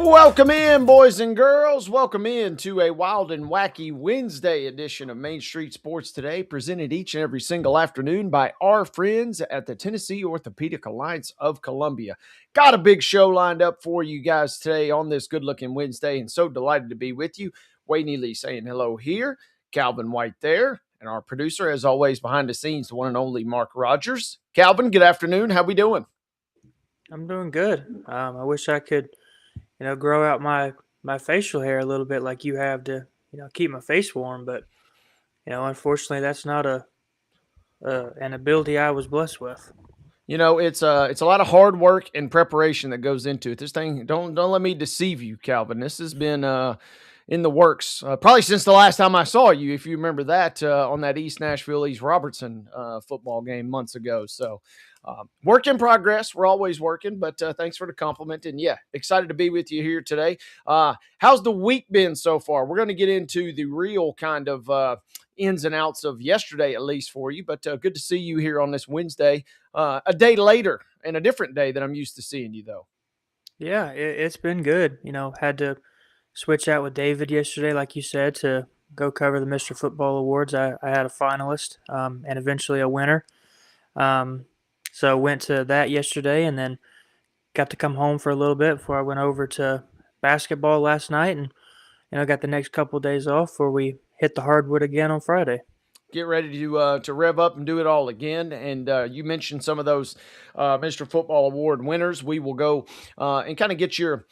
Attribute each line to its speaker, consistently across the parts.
Speaker 1: Welcome in, boys and girls. Welcome in to a wild and wacky Wednesday edition of Main Street Sports Today, presented each and every single afternoon by our friends at the Tennessee Orthopedic Alliance of Columbia. Got a big show lined up for you guys today on this good-looking Wednesday, and so delighted to be with you. Wayne Ely saying hello here, Calvin White there, and our producer, as always, behind the scenes, the one and only Mark Rogers. Calvin, good afternoon. How we doing?
Speaker 2: I'm doing good. I wish I could, grow out my facial hair a little bit like you have to, keep my face warm. But unfortunately, that's not an ability I was blessed with.
Speaker 1: You know, it's a lot of hard work and preparation that goes into it. This thing, don't let me deceive you, Calvin. This has been in the works probably since the last time I saw you, if you remember that on that East Nashville East Robertson football game months ago. So, work in progress. We're always working, but thanks for the compliment. And yeah, excited to be with you here today. How's the week been so far? We're going to get into the real kind of ins and outs of yesterday, at least for you. But good to see you here on this Wednesday, a day later and a different day than I'm used to seeing you, though.
Speaker 2: Yeah, it's been good. Had to switch out with David yesterday, like you said, to go cover the Mr. Football Awards. I had a finalist and eventually a winner. So went to that yesterday and then got to come home for a little bit before I went over to basketball last night and got the next couple of days off before we hit the hardwood again on Friday.
Speaker 1: Get ready to rev up and do it all again. And you mentioned some of those Mr. Football Award winners. We will go and kind of get your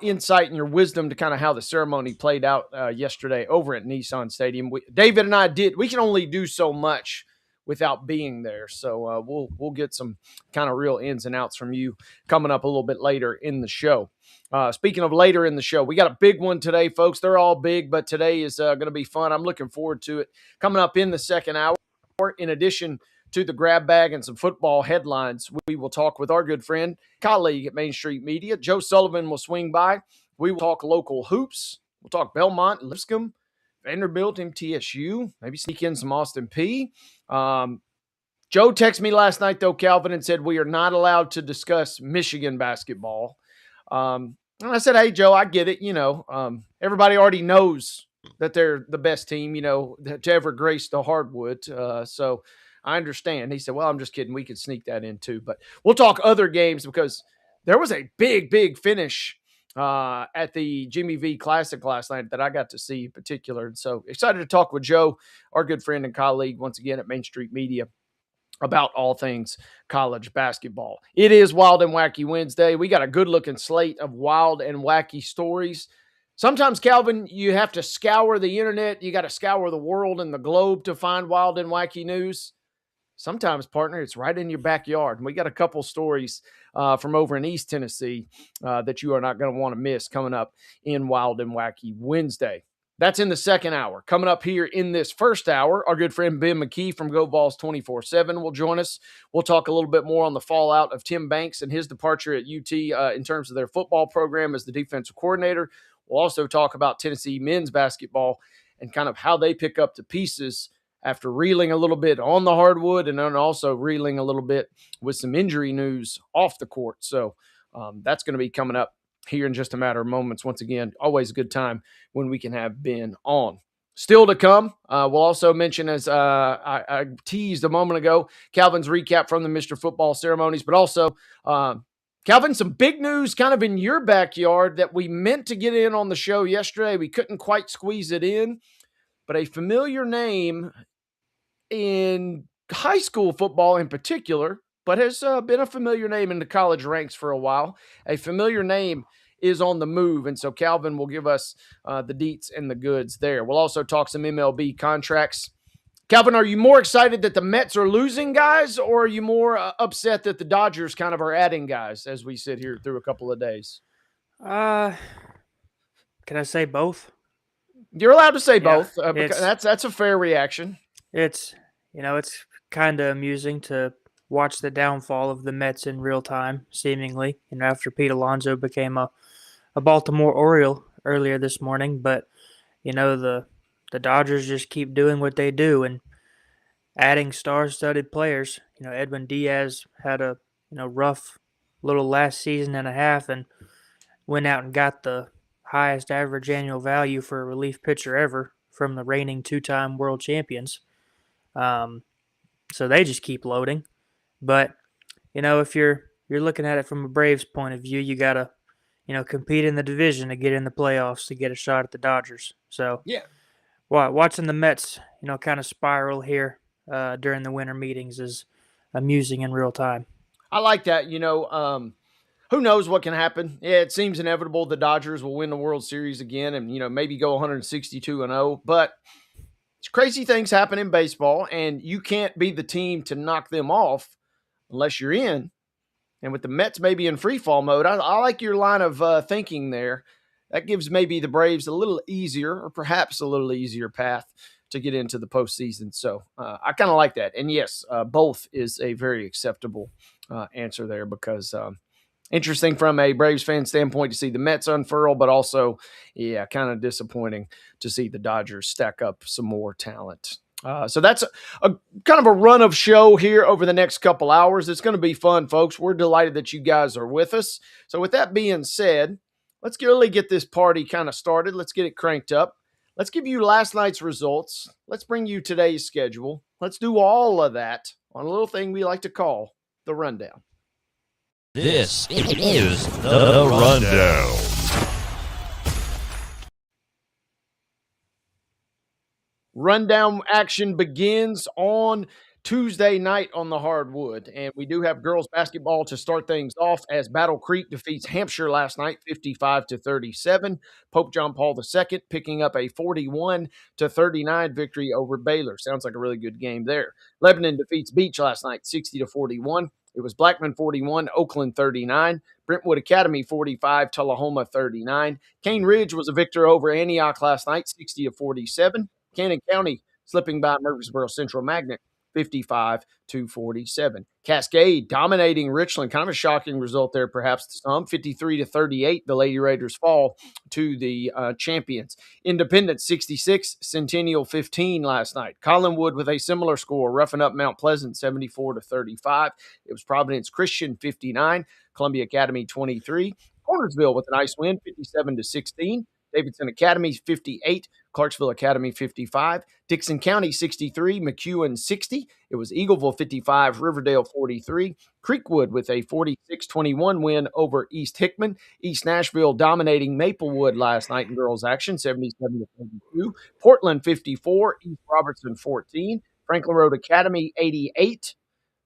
Speaker 1: insight and your wisdom to kind of how the ceremony played out yesterday over at Nissan Stadium. David and I we can only do so much without being there. So we'll get some kind of real ins and outs from you coming up a little bit later in the show. Speaking of later in the show, we got a big one today, folks. They're all big, but today is going to be fun. I'm looking forward to it. Coming up in the second hour, in addition to the grab bag and some football headlines, we will talk with our good friend, colleague at Main Street Media. Joe Sullivan will swing by. We will talk local hoops. We'll talk Belmont, Lipscomb, Vanderbilt, MTSU, maybe sneak in some Austin Peay. Joe texted me last night, though, Calvin, and said we are not allowed to discuss Michigan basketball. And I said, hey, Joe, I get it. Everybody already knows that they're the best team, to ever grace the hardwood. So I understand. He said, well, I'm just kidding. We could sneak that in too. But we'll talk other games because there was a big, big finish at the Jimmy V Classic last night that I got to see in particular. And so excited to talk with Joe, our good friend and colleague, once again at Main Street Media, about all things college basketball. It is Wild and Wacky Wednesday. We got a good-looking slate of wild and wacky stories. Sometimes, Calvin, you have to scour the internet. You got to scour the world and the globe to find wild and wacky news. Sometimes, partner, it's right in your backyard. And we got a couple stories from over in East Tennessee that you are not going to want to miss coming up in Wild and Wacky Wednesday. That's in the second hour. Coming up here in this first hour, our good friend Ben McKee from Go Vols 24/7 will join us. We'll talk a little bit more on the fallout of Tim Banks and his departure at UT in terms of their football program as the defensive coordinator. We'll also talk about Tennessee men's basketball and kind of how they pick up the pieces after reeling a little bit on the hardwood and then also reeling a little bit with some injury news off the court. So that's going to be coming up here in just a matter of moments. Once again, always a good time when we can have Ben on. Still to come, we'll also mention, as I teased a moment ago, Calvin's recap from the Mr. Football ceremonies, but also, Calvin, some big news kind of in your backyard that we meant to get in on the show yesterday. We couldn't quite squeeze it in, but a familiar name in high school football in particular, but has been a familiar name in the college ranks for a while. A familiar name is on the move, and so Calvin will give us the deets and the goods there. We'll also talk some MLB contracts. Calvin, are you more excited that the Mets are losing guys, or are you more upset that the Dodgers kind of are adding guys as we sit here through a couple of days?
Speaker 2: Can I say both?
Speaker 1: You're allowed to say
Speaker 2: Yeah,
Speaker 1: both. That's a fair reaction.
Speaker 2: It's kind of amusing to watch the downfall of the Mets in real time, seemingly. After Pete Alonso became a Baltimore Oriole earlier this morning, but the Dodgers just keep doing what they do and adding star-studded players. Edwin Diaz had a rough little last season and a half, and went out and got the highest average annual value for a relief pitcher ever from the reigning two-time world champions. Um, so they just keep loading. But if you're looking at it from a Braves point of view, you gotta compete in the division to get in the playoffs to get a shot at the Dodgers. So
Speaker 1: Yeah,
Speaker 2: watching the Mets, kind of spiral here during the winter meetings is amusing in real time.
Speaker 1: I like that. Who knows what can happen? Yeah, it seems inevitable the Dodgers will win the World Series again, and maybe go 162-0. But crazy things happen in baseball, and you can't be the team to knock them off unless you're in. And with the Mets maybe in free fall mode, I like your line of thinking there. That gives maybe the Braves a little easier, or perhaps a little easier path to get into the postseason. So I kind of like that. And yes, both is a very acceptable answer there, because interesting from a Braves fan standpoint to see the Mets unfurl, but also, yeah, kind of disappointing to see the Dodgers stack up some more talent. So that's a kind of a run of show here over the next couple hours. It's going to be fun, folks. We're delighted that you guys are with us. So with that being said, let's really get this party kind of started. Let's get it cranked up. Let's give you last night's results. Let's bring you today's schedule. Let's do all of that on a little thing we like to call the rundown.
Speaker 3: This is the Rundown.
Speaker 1: Rundown action begins on Tuesday night on the hardwood, and we do have girls basketball to start things off as Battle Creek defeats Hampshire last night 55-37. Pope John Paul II picking up a 41-39 victory over Baylor. Sounds like a really good game there. Lebanon defeats Beach last night 60-41. It was Blackman 41, Oakland 39, Brentwood Academy 45, Tullahoma 39. Cane Ridge was a victor over Antioch last night 60-47. Cannon County slipping by Murfreesboro Central Magnet 55-47. Cascade dominating Richland. Kind of a shocking result there, perhaps to some. 53-38. The Lady Raiders fall to the champions. Independence 66, Centennial 15 last night. Collinwood with a similar score, roughing up Mount Pleasant 74-35. It was Providence Christian 59, Columbia Academy 23. Cornersville with a nice win 57-16. Davidson Academy 58, Clarksville Academy 55, Dixon County 63, McEwen 60. It was Eagleville 55, Riverdale 43. Creekwood with a 46-21 win over East Hickman. East Nashville dominating Maplewood last night in girls action 77-22. Portland 54, East Robertson 14. Franklin Road Academy 88.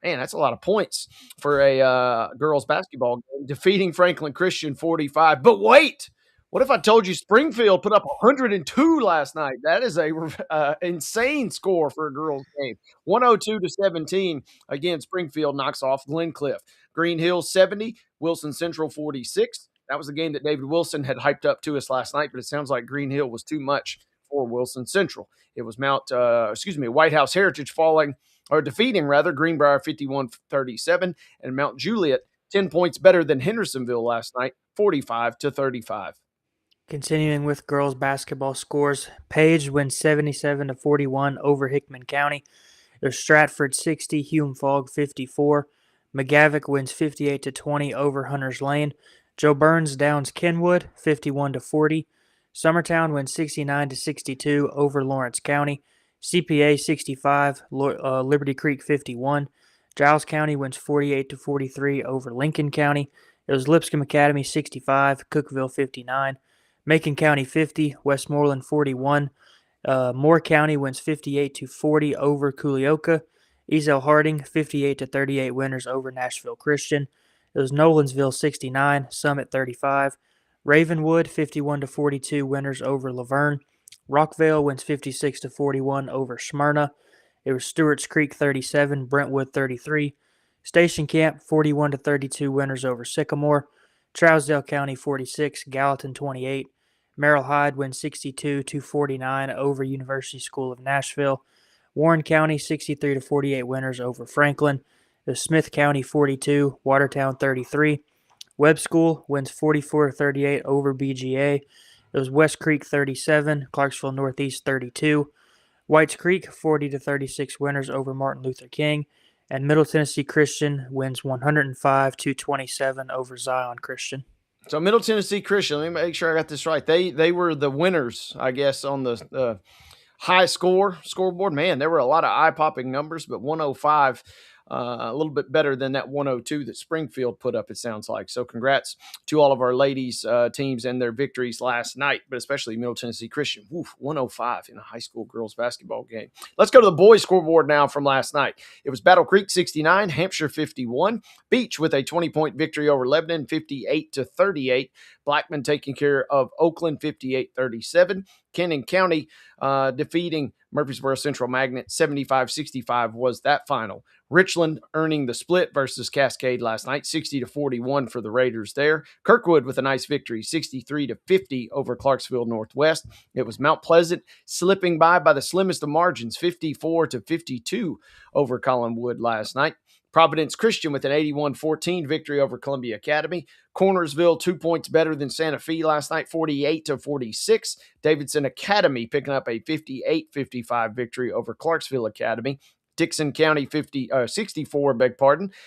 Speaker 1: Man, that's a lot of points for a girls basketball game, defeating Franklin Christian 45. But wait, what if I told you Springfield put up 102 last night? That is a insane score for a girls' game. 102-17. Again, Springfield knocks off Glencliff. Green Hills 70, Wilson Central 46. That was the game that David Wilson had hyped up to us last night, but it sounds like Green Hill was too much for Wilson Central. It was White House Heritage defeating Greenbrier 51-37, and Mount Juliet 10 points better than Hendersonville last night, 45-35.
Speaker 2: Continuing with girls basketball scores, Page wins 77-41 over Hickman County. There's Stratford 60, Hume Fogg 54. McGavick wins 58-20 over Hunters Lane. Joe Burns downs Kenwood 51-40. Summertown wins 69-62 over Lawrence County. CPA 65, Liberty Creek 51. Giles County wins 48-43 over Lincoln County. It was Lipscomb Academy 65, Cookeville 59. Macon County 50, Westmoreland 41. Moore County wins 58-40 over Culioka. Ezel Harding 58-38 winners over Nashville Christian. It was Nolansville 69, Summit 35. Ravenwood 51-42 winners over Laverne. Rockvale wins 56-41 over Smyrna. It was Stewart's Creek 37, Brentwood 33. Station Camp 41-32 winners over Sycamore. Trousdale County 46, Gallatin 28. Merrill Hyde wins 62-49 over University School of Nashville. Warren County 63-48 winners over Franklin. The Smith County 42, Watertown 33. Webb School wins 44-38 over BGA. It was West Creek 37, Clarksville Northeast 32. Whites Creek 40-36 winners over Martin Luther King. And Middle Tennessee Christian wins 105-27 over Zion Christian.
Speaker 1: So Middle Tennessee Christian, let me make sure I got this right. They were the winners, I guess, on the high scoreboard. Man, there were a lot of eye-popping numbers, but 105, a little bit better than that 102 that Springfield put up, it sounds like. So congrats to all of our ladies teams and their victories last night, but especially Middle Tennessee Christian. Woof, 105 in a high school girls basketball game. Let's go to the boys scoreboard now from last night. It was Battle Creek 69, Hampshire 51. Beach with a 20-point victory over Lebanon, 58-38. Blackman taking care of Oakland, 58-37. Cannon County defeating Murfreesboro Central Magnet, 75-65 was that final. Richland earning the split versus Cascade last night, 60-41 for the Raiders there. Kirkwood with a nice victory, 63-50 over Clarksville Northwest. It was Mount Pleasant slipping by the slimmest of margins, 54-52 over Collinwood last night. Providence Christian with an 81-14 victory over Columbia Academy. Cornersville 2 points better than Santa Fe last night, 48-46. Davidson Academy picking up a 58-55 victory over Clarksville Academy. Dixon County 64,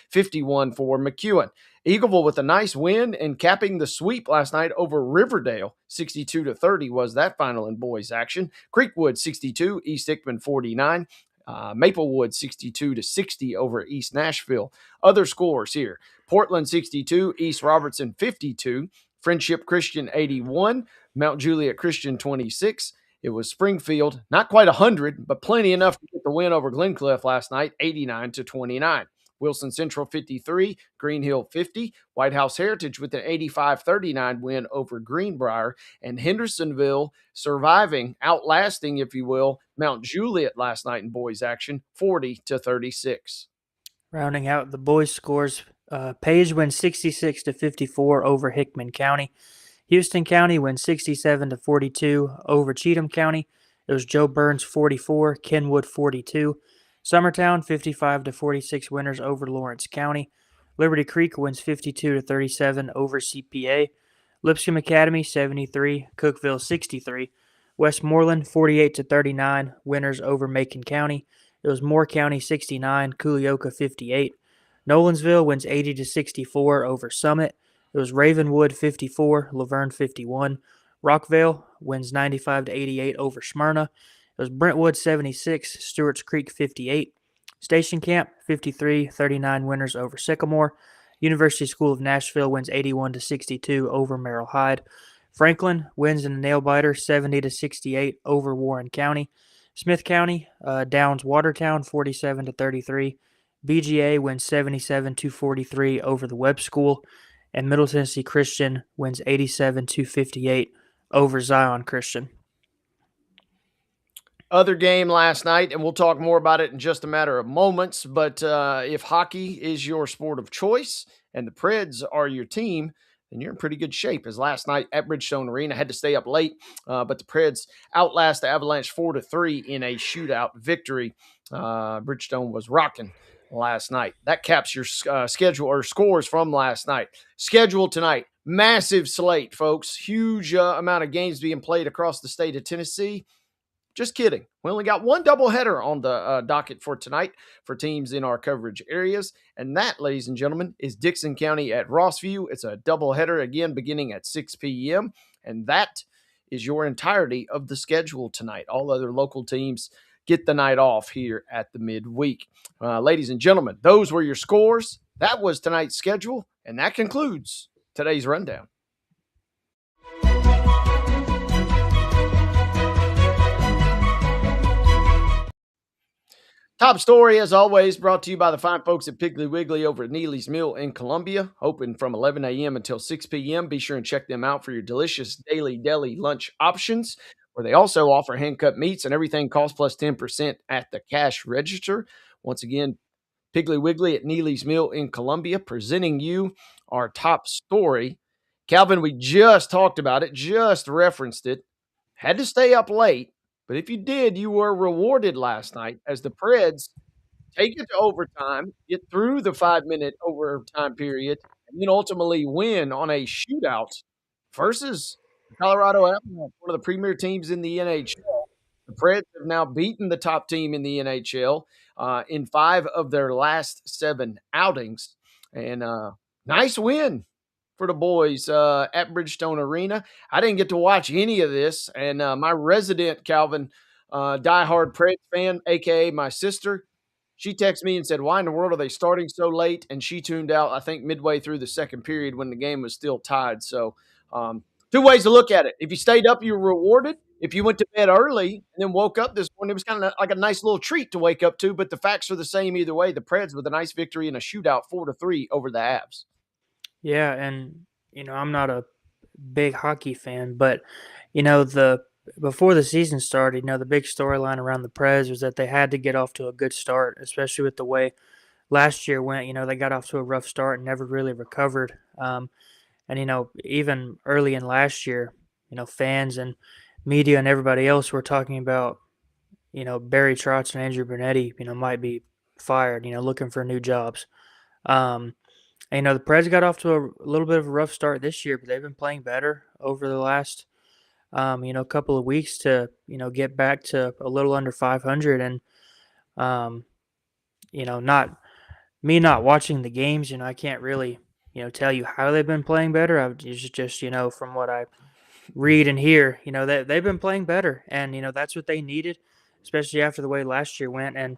Speaker 1: 51 for McEwen. Eagleville with a nice win and capping the sweep last night over Riverdale, 62-30 was that final in boys action. Creekwood 62, East Hickman 49. Maplewood 62-60 over East Nashville. Other scores here: Portland 62, East Robertson 52, Friendship Christian 81, Mount Juliet Christian 26. It was Springfield, not quite 100, but plenty enough to get the win over Glencliff last night, 89-29. Wilson Central 53, Green Hill 50, White House Heritage with an 85-39 win over Greenbrier, and Hendersonville surviving, outlasting, if you will, Mount Juliet last night in boys action, 40-36.
Speaker 2: Rounding out the boys' scores, Page wins 66-54 over Hickman County. Houston County wins 67-42 over Cheatham County. It was Joe Burns 44, Kenwood 42. Summertown 55-46 winners over Lawrence County. Liberty Creek wins 52-37 over CPA. Lipscomb Academy 73, Cookville 63. Westmoreland 48-39 winners over Macon County. It was Moore County 69, Culioka 58. Nolensville wins 80-64 over Summit. It was Ravenwood 54, Laverne 51. Rockvale wins 95-88 over Smyrna. It was Brentwood 76, Stewart's Creek 58. Station Camp 53-39 winners over Sycamore. University School of Nashville wins 81-62 over Merrill Hyde. Franklin wins in a nail biter 70-68 over Warren County. Smith County downs Watertown 47-33. BGA wins 77-43 over the Webb School. And Middle Tennessee Christian wins 87-58 over Zion Christian.
Speaker 1: Other game last night, and we'll talk more about it in just a matter of moments, but if hockey is your sport of choice and the Preds are your team, then you're in pretty good shape. As last night at Bridgestone Arena, had to stay up late, but the Preds outlast the Avalanche 4-3 in a shootout victory. Bridgestone was rocking last night. That caps your schedule or scores from last night. Schedule tonight, massive slate, folks. Huge amount of games being played across the state of Tennessee. Just kidding. We only got one doubleheader on the docket for tonight for teams in our coverage areas. And that, ladies and gentlemen, is Dixon County at Rossview. It's a doubleheader, again, beginning at 6 p.m. And that is your entirety of the schedule tonight. All other local teams get the night off here at the midweek. Ladies and gentlemen, those were your scores. That was tonight's schedule. And that concludes today's rundown. Top story, as always, brought to you by the fine folks at Piggly Wiggly over at Neely's Mill in Columbia. Open from 11 a.m. until 6 p.m. Be sure and check them out for your delicious daily deli lunch options, where they also offer hand-cut meats and everything costs plus 10% at the cash register. Once again, Piggly Wiggly at Neely's Mill in Columbia, presenting you our top story. Calvin, we just talked about it, just referenced it. Had to stay up late. But if you did, you were rewarded last night as the Preds take it to overtime, get through the 5-minute overtime period, and then ultimately win on a shootout versus Colorado Avalanche, one of the premier teams in the NHL. The Preds have now beaten the top team in the NHL in 5 of their last 7 outings. And nice win for the boys at Bridgestone Arena. I didn't get to watch any of this, and my resident Calvin, diehard Preds fan, aka my sister, she texted me and said, "Why in the world are they starting so late?" And she tuned out, I think, midway through the second period when the game was still tied. So, two ways to look at it. If you stayed up, you were rewarded. If you went to bed early and then woke up this morning, it was kind of like a nice little treat to wake up to. But the facts are the same either way. The Preds with a nice victory in a shootout, 4-3 over the Avs.
Speaker 2: Yeah, and I'm not a big hockey fan, but the before the season started, the big storyline around the Preds was that they had to get off to a good start, especially with the way last year went. They got off to a rough start and never really recovered. And even early in last year, fans and media and everybody else were talking about, Barry Trotz and Andrew Brunetti, might be fired, looking for new jobs. And, the Preds got off to a little bit of a rough start this year, but they've been playing better over the last, couple of weeks to, get back to a little under 500. And, not watching the games, I can't really, tell you how they've been playing better. I just, from what I read and hear, they've been playing better. And, that's what they needed, especially after the way last year went. And,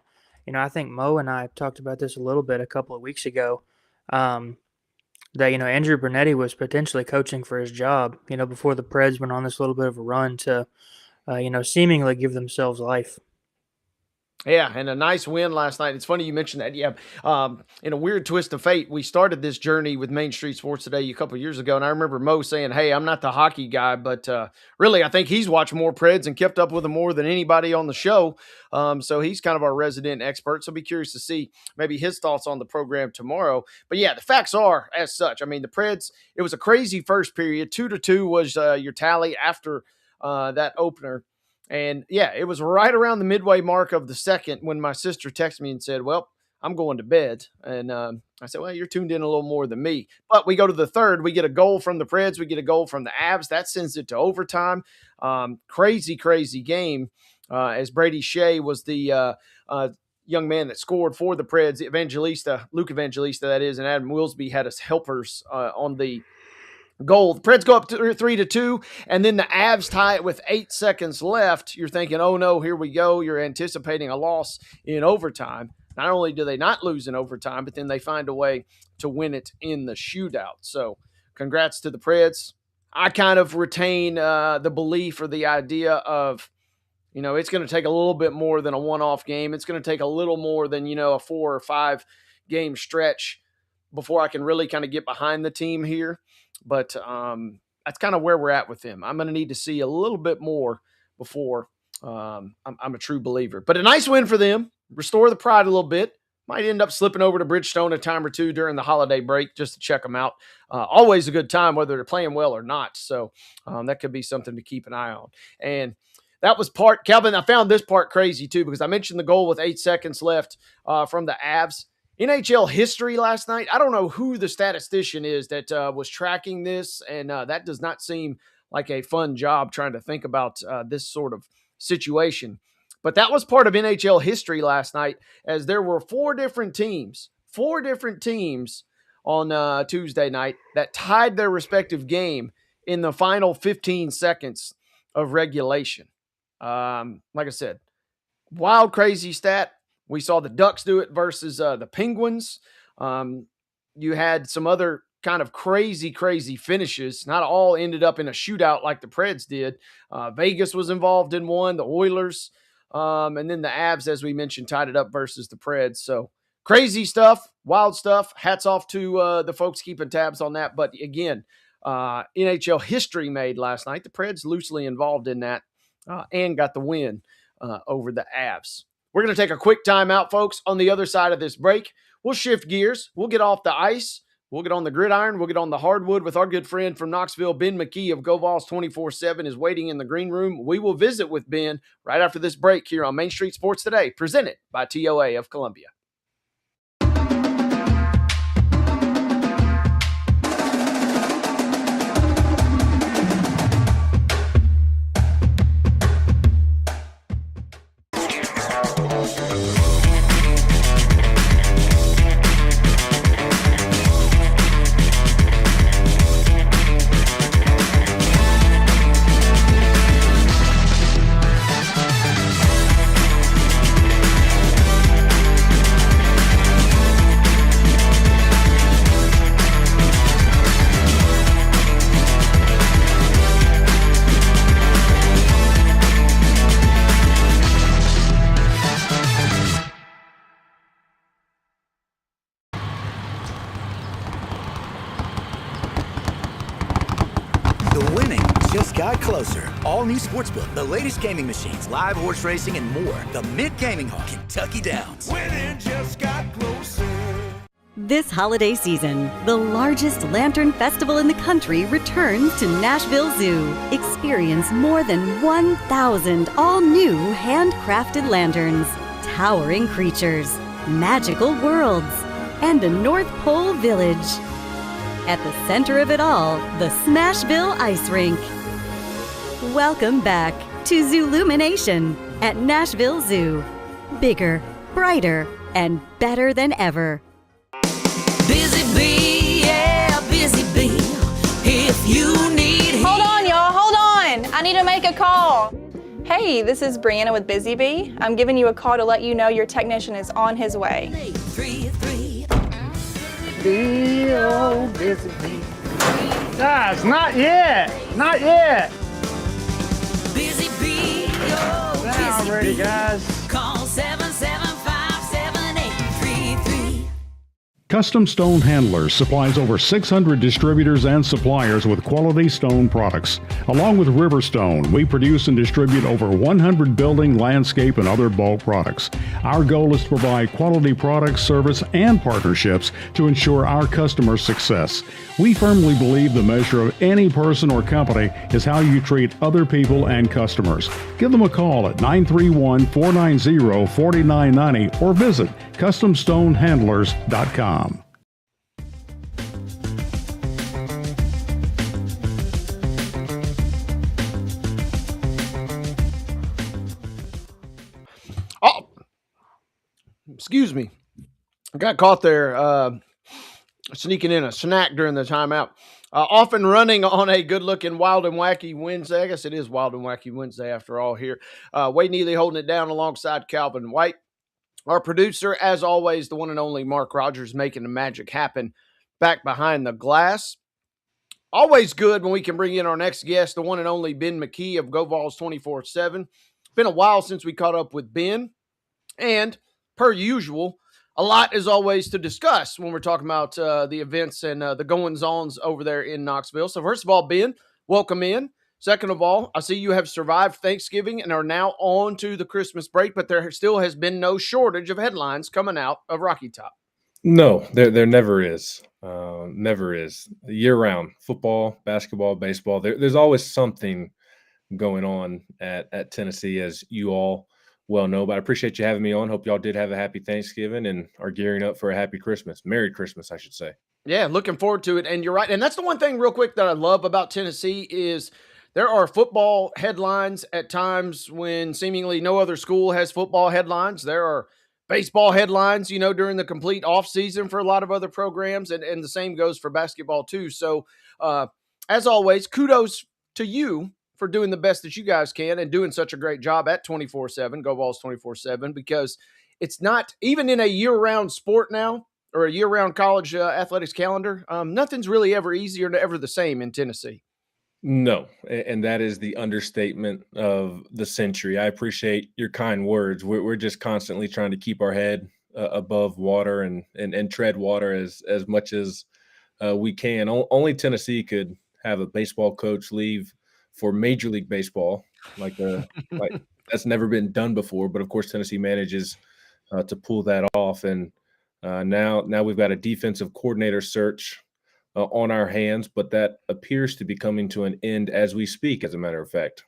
Speaker 2: I think Mo and I talked about this a little bit a couple of weeks ago. That Andrew Brunetti was potentially coaching for his job, before the Preds went on this little bit of a run to, seemingly give themselves life.
Speaker 1: Yeah, and a nice win last night. It's funny you mentioned that. Yeah, in a weird twist of fate, we started this journey with Main Street Sports Today a couple of years ago, and I remember Mo saying, "Hey, I'm not the hockey guy, but really, I think he's watched more Preds and kept up with them more than anybody on the show. So he's kind of our resident expert. So be curious to see maybe his thoughts on the program tomorrow. But yeah, the facts are as such. I mean, the Preds. It was a crazy first period. 2-2 was your tally after that opener. And yeah, it was right around the midway mark of the second when my sister texted me and said, "Well, I'm going to bed." And I said, "Well, you're tuned in a little more than me." But we go to the third. We get a goal from the Preds. We get a goal from the Avs. That sends it to overtime. Crazy, crazy game. As Brady Shea was the young man that scored for the Preds, Luke Evangelista, that is, and Adam Wilsby had us helpers on the goal. The Preds go up to 3-2, and then the Avs tie it with 8 seconds left. You're thinking, oh no, here we go. You're anticipating a loss in overtime. Not only do they not lose in overtime, but then they find a way to win it in the shootout. So congrats to the Preds. I kind of retain the belief or the idea of, it's going to take a little bit more than a one-off game. It's going to take a little more than, a 4 or 5 game stretch before I can really kind of get behind the team here. But that's kind of where we're at with them. I'm going to need to see a little bit more before I'm a true believer. But a nice win for them. Restore the pride a little bit. Might end up slipping over to Bridgestone a time or two during the holiday break just to check them out. Always a good time, whether they're playing well or not. So that could be something to keep an eye on. And that was Calvin, I found this part crazy too, because I mentioned the goal with 8 seconds left from the Avs. NHL history last night. I don't know who the statistician is that was tracking this, and that does not seem like a fun job trying to think about this sort of situation. But that was part of NHL history last night, as there were four different teams on Tuesday night that tied their respective game in the final 15 seconds of regulation. Like I said, wild, crazy stat. We saw the Ducks do it versus the Penguins. You had some other kind of crazy finishes. Not all ended up in a shootout like the Preds did. Vegas was involved in one, the Oilers, and then the Avs, as we mentioned, tied it up versus the Preds. So crazy stuff, wild stuff. Hats off to the folks keeping tabs on that. But again, NHL history made last night. The Preds loosely involved in that and got the win over the Avs. We're going to take a quick timeout, folks. On the other side of this break, we'll shift gears. We'll get off the ice. We'll get on the gridiron. We'll get on the hardwood with our good friend from Knoxville, Ben McKee of GoVols 24/7 is waiting in the green room. We will visit with Ben right after this break here on Main Street Sports Today, presented by TOA of Columbia.
Speaker 4: just got closer. All new Sportsbook, the latest gaming machines, live horse racing, and more. The Mid-Gaming Hall, Kentucky Downs.
Speaker 5: Winning just got closer.
Speaker 6: This holiday season, the largest lantern festival in the country returns to Nashville Zoo. Experience more than 1,000 all-new handcrafted lanterns, towering creatures, magical worlds, and a North Pole village. At the center of it all, the Smashville Ice Rink. Welcome back to Zoolumination at Nashville Zoo. Bigger, brighter, and better than ever.
Speaker 7: Busy bee, yeah, busy bee. If you need
Speaker 8: Hold on, y'all, hold on. I need to make a call. Hey, this is Brianna with Busy Bee. I'm giving you a call to let you know your technician is on his way.
Speaker 7: 833.
Speaker 1: Busy bee. Guys, not yet. Not yet.
Speaker 7: Busy bee, oh,
Speaker 1: Now
Speaker 7: busy
Speaker 1: I'm ready,
Speaker 7: bee.
Speaker 1: guys.
Speaker 7: Call 775-7833.
Speaker 9: Custom Stone Handlers supplies over 600 distributors and suppliers with quality stone products. Along with Riverstone, we produce and distribute over 100 building, landscape, and other bulk products. Our goal is to provide quality products, service, and partnerships to ensure our customers' success. We firmly believe the measure of any person or company is how you treat other people and customers. Give them a call at 931-490-4990 or visit CustomStoneHandlers.com.
Speaker 1: Oh, excuse me. I got caught there sneaking in a snack during the timeout. Often running on a good-looking Wild and Wacky Wednesday. I guess it is Wild and Wacky Wednesday after all here. Wade Neely holding it down alongside Calvin White. Our producer, as always, the one and only Mark Rogers, making the magic happen back behind the glass. Always good when we can bring in our next guest, the one and only Ben McKee of Go Vols 24/7. Been a while since we caught up with Ben, and per usual, a lot is always to discuss when we're talking about the events and the goings-ons over there in Knoxville. So first of all, Ben, welcome in. Second of all, I see you have survived Thanksgiving and are now on to the Christmas break, but there still has been no shortage of headlines coming out of Rocky Top.
Speaker 10: No, there never is. Never is. Year-round, football, basketball, baseball, there's always something going on at Tennessee, as you all well know. But I appreciate you having me on. Hope y'all did have a happy Thanksgiving and are gearing up for a happy Christmas. Merry Christmas, I should say.
Speaker 1: Yeah, looking forward to it. And you're right. And that's the one thing real quick that I love about Tennessee is there are football headlines at times when seemingly no other school has football headlines. There are baseball headlines, during the complete offseason for a lot of other programs. And the same goes for basketball too. So as always, kudos to you for doing the best that you guys can and doing such a great job at 24/7, Go Vols 24/7, because it's not, even in a year-round sport now, or a year-round college athletics calendar, nothing's really ever easier and ever the same in Tennessee.
Speaker 10: No, and that is the understatement of the century. I appreciate your kind words. We're just constantly trying to keep our head above water and tread water as much as we can. Only Tennessee could have a baseball coach leave for Major League Baseball, like that's never been done before. But of course, Tennessee manages to pull that off, and now we've got a defensive coordinator search on our hands, but that appears to be coming to an end as we speak, as a matter of fact.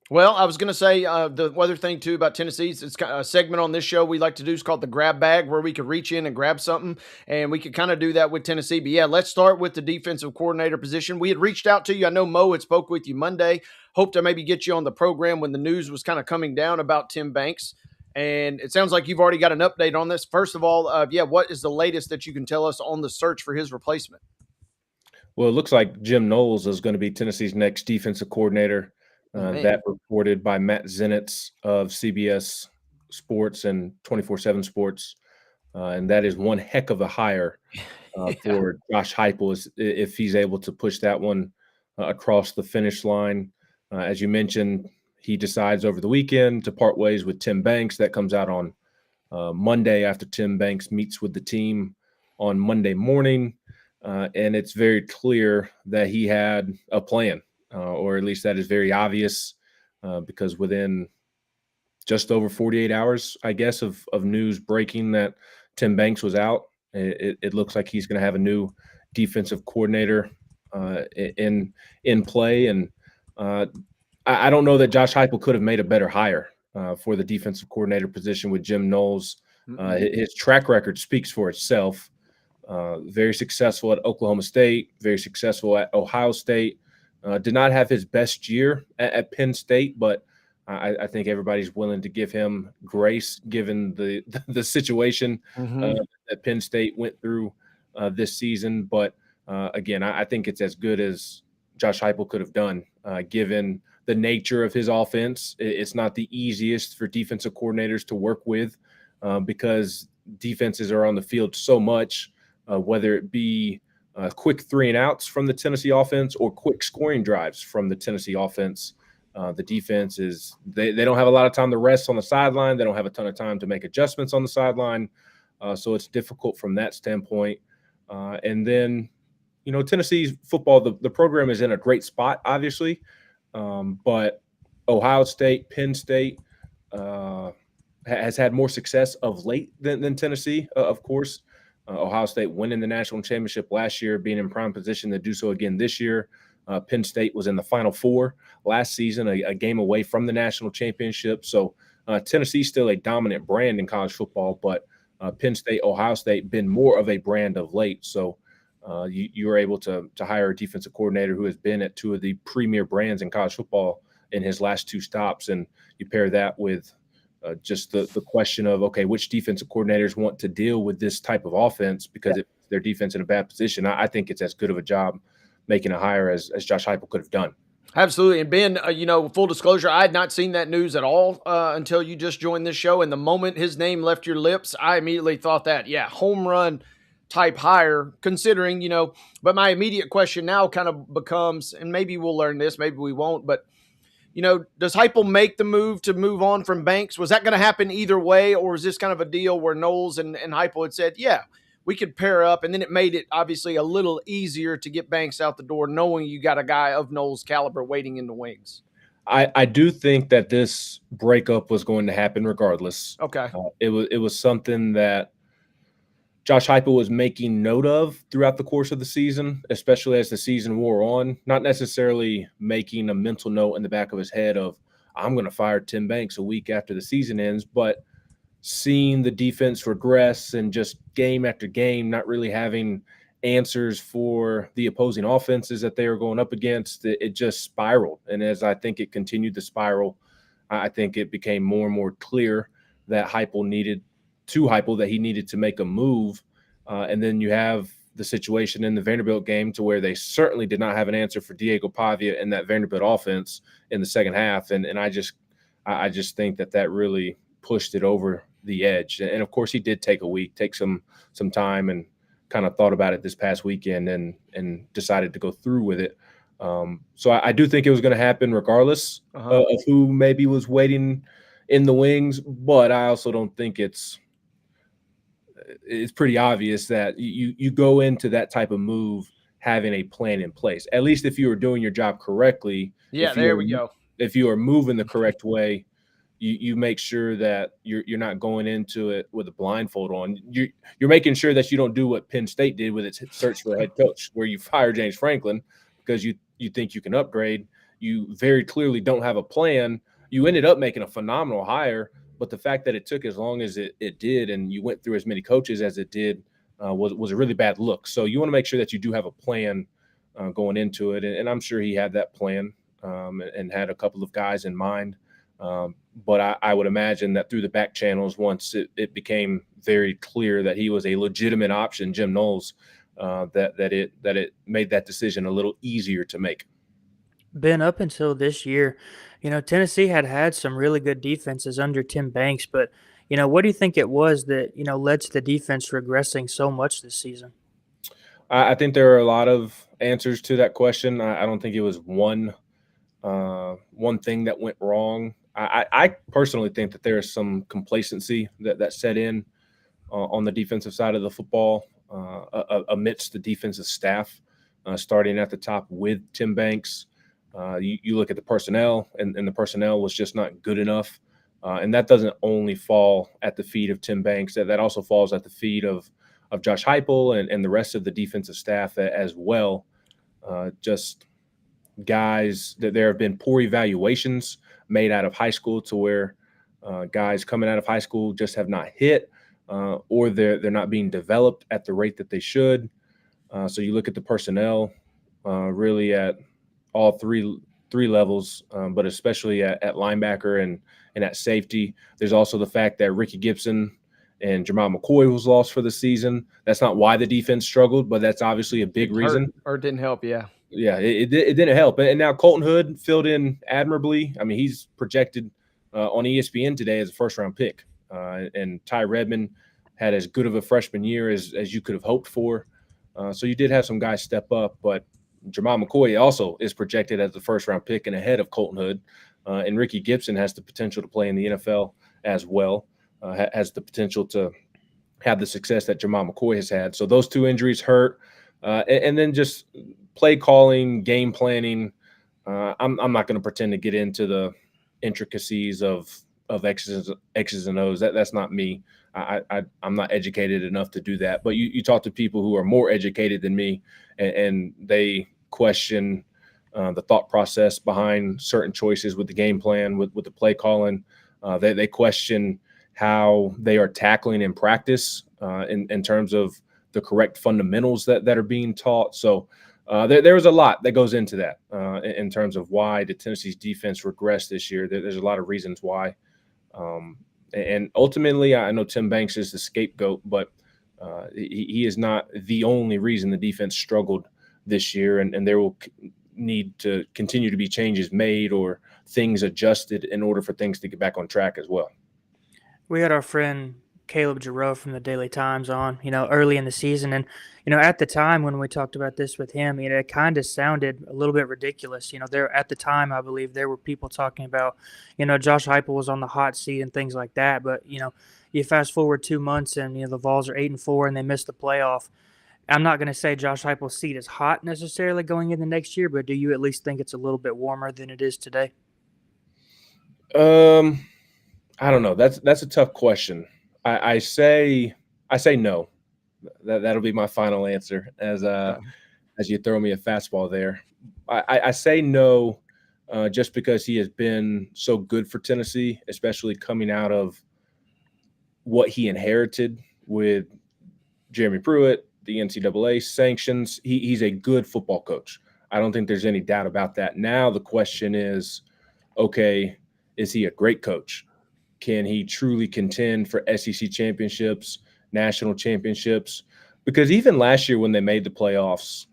Speaker 1: Well, I was going to say the other thing, too, about Tennessee, it's a segment on this show we like to do is called the grab bag, where we could reach in and grab something, and we could kind of do that with Tennessee. But, yeah, let's start with the defensive coordinator position. We had reached out to you. I know Mo had spoke with you Monday. Hope to maybe get you on the program when the news was kind of coming down about Tim Banks. And it sounds like you've already got an update on this. First of all, what is the latest that you can tell us on the search for his replacement?
Speaker 10: Well, it looks like Jim Knowles is going to be Tennessee's next defensive coordinator. That reported by Matt Zenitz of CBS Sports and 24/7 Sports. And that is one heck of a hire for Josh Heupel if he's able to push that one across the finish line. As you mentioned, he decides over the weekend to part ways with Tim Banks. That comes out on Monday after Tim Banks meets with the team on Monday morning. And it's very clear that he had a plan or at least that is very obvious, because within just over 48 hours, I guess, of news breaking that Tim Banks was out, it looks like he's going to have a new defensive coordinator in play. And I don't know that Josh Heupel could have made a better hire for the defensive coordinator position with Jim Knowles. His track record speaks for itself. Very successful at Oklahoma State, very successful at Ohio State. Did not have his best year at Penn State, but I think everybody's willing to give him grace given the situation that Penn State went through this season. But again, I think it's as good as Josh Heupel could have done, given the nature of his offense. It's not the easiest for defensive coordinators to work with because defenses are on the field so much, whether it be quick 3-and-outs from the Tennessee offense or quick scoring drives from the Tennessee offense. The defense is they don't have a lot of time to rest on the sideline. They don't have a ton of time to make adjustments on the sideline. So it's difficult from that standpoint. And then, Tennessee's football, the program is in a great spot, obviously. But Ohio State, Penn State has had more success of late than Tennessee, of course. Ohio State winning the national championship last year, being in prime position to do so again this year. Penn State was in the Final Four last season, a game away from the national championship. So Tennessee's still a dominant brand in college football, but Penn State, Ohio State been more of a brand of late. So you were able to hire a defensive coordinator who has been at two of the premier brands in college football in his last two stops, and you pair that with just the question of, okay, which defensive coordinators want to deal with this type of offense because if their defense in a bad position. I think it's as good of a job making a hire as Josh Heupel could have done.
Speaker 1: Absolutely. And Ben, full disclosure, I had not seen that news at all until you just joined this show. And the moment his name left your lips, I immediately thought that, home run type hire, considering, but my immediate question now kind of becomes, and maybe we'll learn this, maybe we won't, but, does Heupel make the move to move on from Banks? Was that going to happen either way? Or is this kind of a deal where Knowles and Heupel had said, we could pair up, and then it made it obviously a little easier to get Banks out the door, knowing you got a guy of Knowles' caliber waiting in the wings?
Speaker 10: I do think that this breakup was going to happen regardless.
Speaker 1: Okay.
Speaker 10: It was something that Josh Heupel was making note of throughout the course of the season, especially as the season wore on, not necessarily making a mental note in the back of his head of, I'm going to fire Tim Banks a week after the season ends, but seeing the defense regress and just game after game, not really having answers for the opposing offenses that they were going up against, it just spiraled. And as I think it continued to spiral, I think it became more and more clear that Heupel needed to make a move. And then you have the situation in the Vanderbilt game to where they certainly did not have an answer for Diego Pavia in that Vanderbilt offense in the second half. And I just think that really pushed it over the edge. And of course he did take some time and kind of thought about it this past weekend and decided to go through with it. So I do think it was going to happen regardless of who maybe was waiting in the wings, but I also don't think it's pretty obvious that you go into that type of move having a plan in place. At least if you were doing your job correctly.
Speaker 1: Yeah, there we go.
Speaker 10: If you are moving the correct way, you make sure that you're not going into it with a blindfold on. You're making sure that you don't do what Penn State did with its search for a head coach, where you fire James Franklin because you think you can upgrade. You very clearly don't have a plan. You ended up making a phenomenal hire, but the fact that it took as long as it did and you went through as many coaches as it did was a really bad look. So you want to make sure that you do have a plan going into it, and I'm sure he had that plan and had a couple of guys in mind. But I would imagine that through the back channels, once it became very clear that he was a legitimate option, Jim Knowles, that it made that decision a little easier to make.
Speaker 2: Ben, up until this year, Tennessee had some really good defenses under Tim Banks, but, what do you think it was that, led to the defense regressing so much this season?
Speaker 10: I think there are a lot of answers to that question. I don't think it was one thing that went wrong. I personally think that there is some complacency that set in on the defensive side of the football amidst the defensive staff, starting at the top with Tim Banks. You look at the personnel, and the personnel was just not good enough. And that doesn't only fall at the feet of Tim Banks. That also falls at the feet of Josh Heupel and the rest of the defensive staff as well. Just guys that there have been poor evaluations made out of high school to where guys coming out of high school just have not hit, or they're not being developed at the rate that they should. So you look at the personnel really at all three levels, but especially at linebacker and at safety. There's also the fact that Ricky Gibson and Jamal McCoy was lost for the season. That's not why the defense struggled, but that's obviously a big reason.
Speaker 1: Or didn't help, yeah.
Speaker 10: Yeah, it didn't help. And now Colton Hood filled in admirably. I mean, he's projected on ESPN today as a first-round pick. And Ty Redmond had as good of a freshman year as you could have hoped for. So you did have some guys step up, but Jamal McCoy also is projected as the first-round pick and ahead of Colton Hood. And Ricky Gibson has the potential to play in the NFL as well, has the potential to have the success that Jamal McCoy has had. So those two injuries hurt. And then just play calling, game planning. I'm not going to pretend to get into the intricacies of X's and O's. That's not me. I'm not educated enough to do that. But you talk to people who are more educated than me, and they question the thought process behind certain choices with the game plan, with the play calling. They question how they are tackling in practice in terms of the correct fundamentals that are being taught. So there was a lot that goes into that in terms of why the Tennessee's defense regressed this year. There's a lot of reasons why. And ultimately, I know Tim Banks is the scapegoat, but he is not the only reason the defense struggled this year. And there will need to continue to be changes made or things adjusted in order for things to get back on track as well.
Speaker 2: We had our friend Caleb Giroux from the Daily Times on, early in the season. And, at the time when we talked about this with him, it kind of sounded a little bit ridiculous. There at the time, I believe there were people talking about, Josh Heupel was on the hot seat and things like that. But, you fast forward 2 months and, the Vols are 8-4 and they missed the playoff. I'm not going to say Josh Heupel's seat is hot necessarily going into next year, but do you at least think it's a little bit warmer than it is today?
Speaker 10: I don't know. That's a tough question. I say no. That'll be my final answer as you throw me a fastball there. I say no just because he has been so good for Tennessee, especially coming out of what he inherited with Jeremy Pruitt, the NCAA sanctions. He's a good football coach. I don't think there's any doubt about that. Now the question is, okay, is he a great coach? Can he truly contend for SEC championships, national championships? Because even last year when they made the playoffs,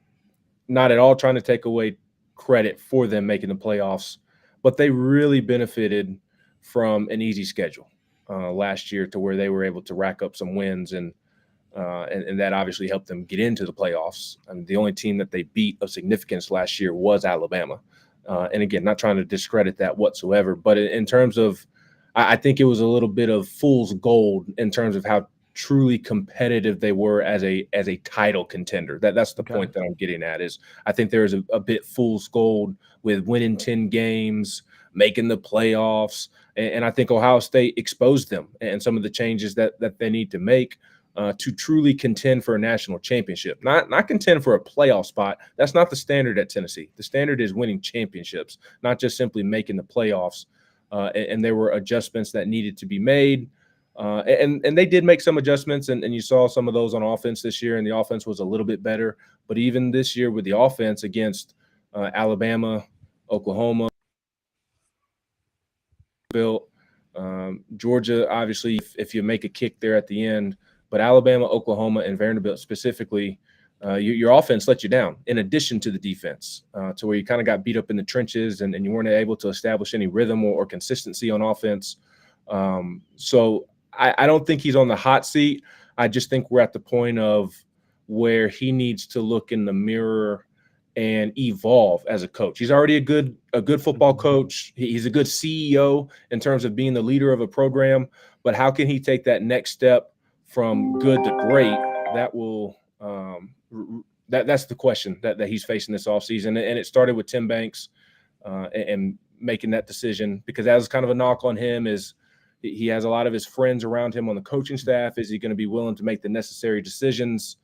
Speaker 10: not at all trying to take away credit for them making the playoffs, but they really benefited from an easy schedule last year to where they were able to rack up some wins, and that obviously helped them get into the playoffs. I mean, the only team that they beat of significance last year was Alabama. And again, not trying to discredit that whatsoever, but in terms of, I think it was a little bit of fool's gold in terms of how truly competitive they were as a title contender. That's the point that I'm getting at, is I think there's a bit fool's gold with winning 10 games, making the playoffs. And I think Ohio State exposed them and some of the changes that they need to make to truly contend for a national championship, not contend for a playoff spot. That's not the standard at Tennessee. The standard is winning championships, not just simply making the playoffs. And there were adjustments that needed to be made. And they did make some adjustments, and you saw some of those on offense this year, and the offense was a little bit better. But even this year with the offense against Alabama, Oklahoma, Georgia, obviously, if you make a kick there at the end, but Alabama, Oklahoma, and Vanderbilt specifically, your offense let you down in addition to the defense, to where you kind of got beat up in the trenches and you weren't able to establish any rhythm or consistency on offense. So I don't think he's on the hot seat. I just think we're at the point of where he needs to look in the mirror and evolve as a coach. He's already a good football coach. He's a good CEO in terms of being the leader of a program, but how can he take that next step from good to great? That will that's the question that he's facing this offseason. And it started with Tim Banks. and making that decision, because that was kind of a knock on him. Is he has a lot of his friends around him on the coaching staff. Is he going to be willing to make the necessary decisions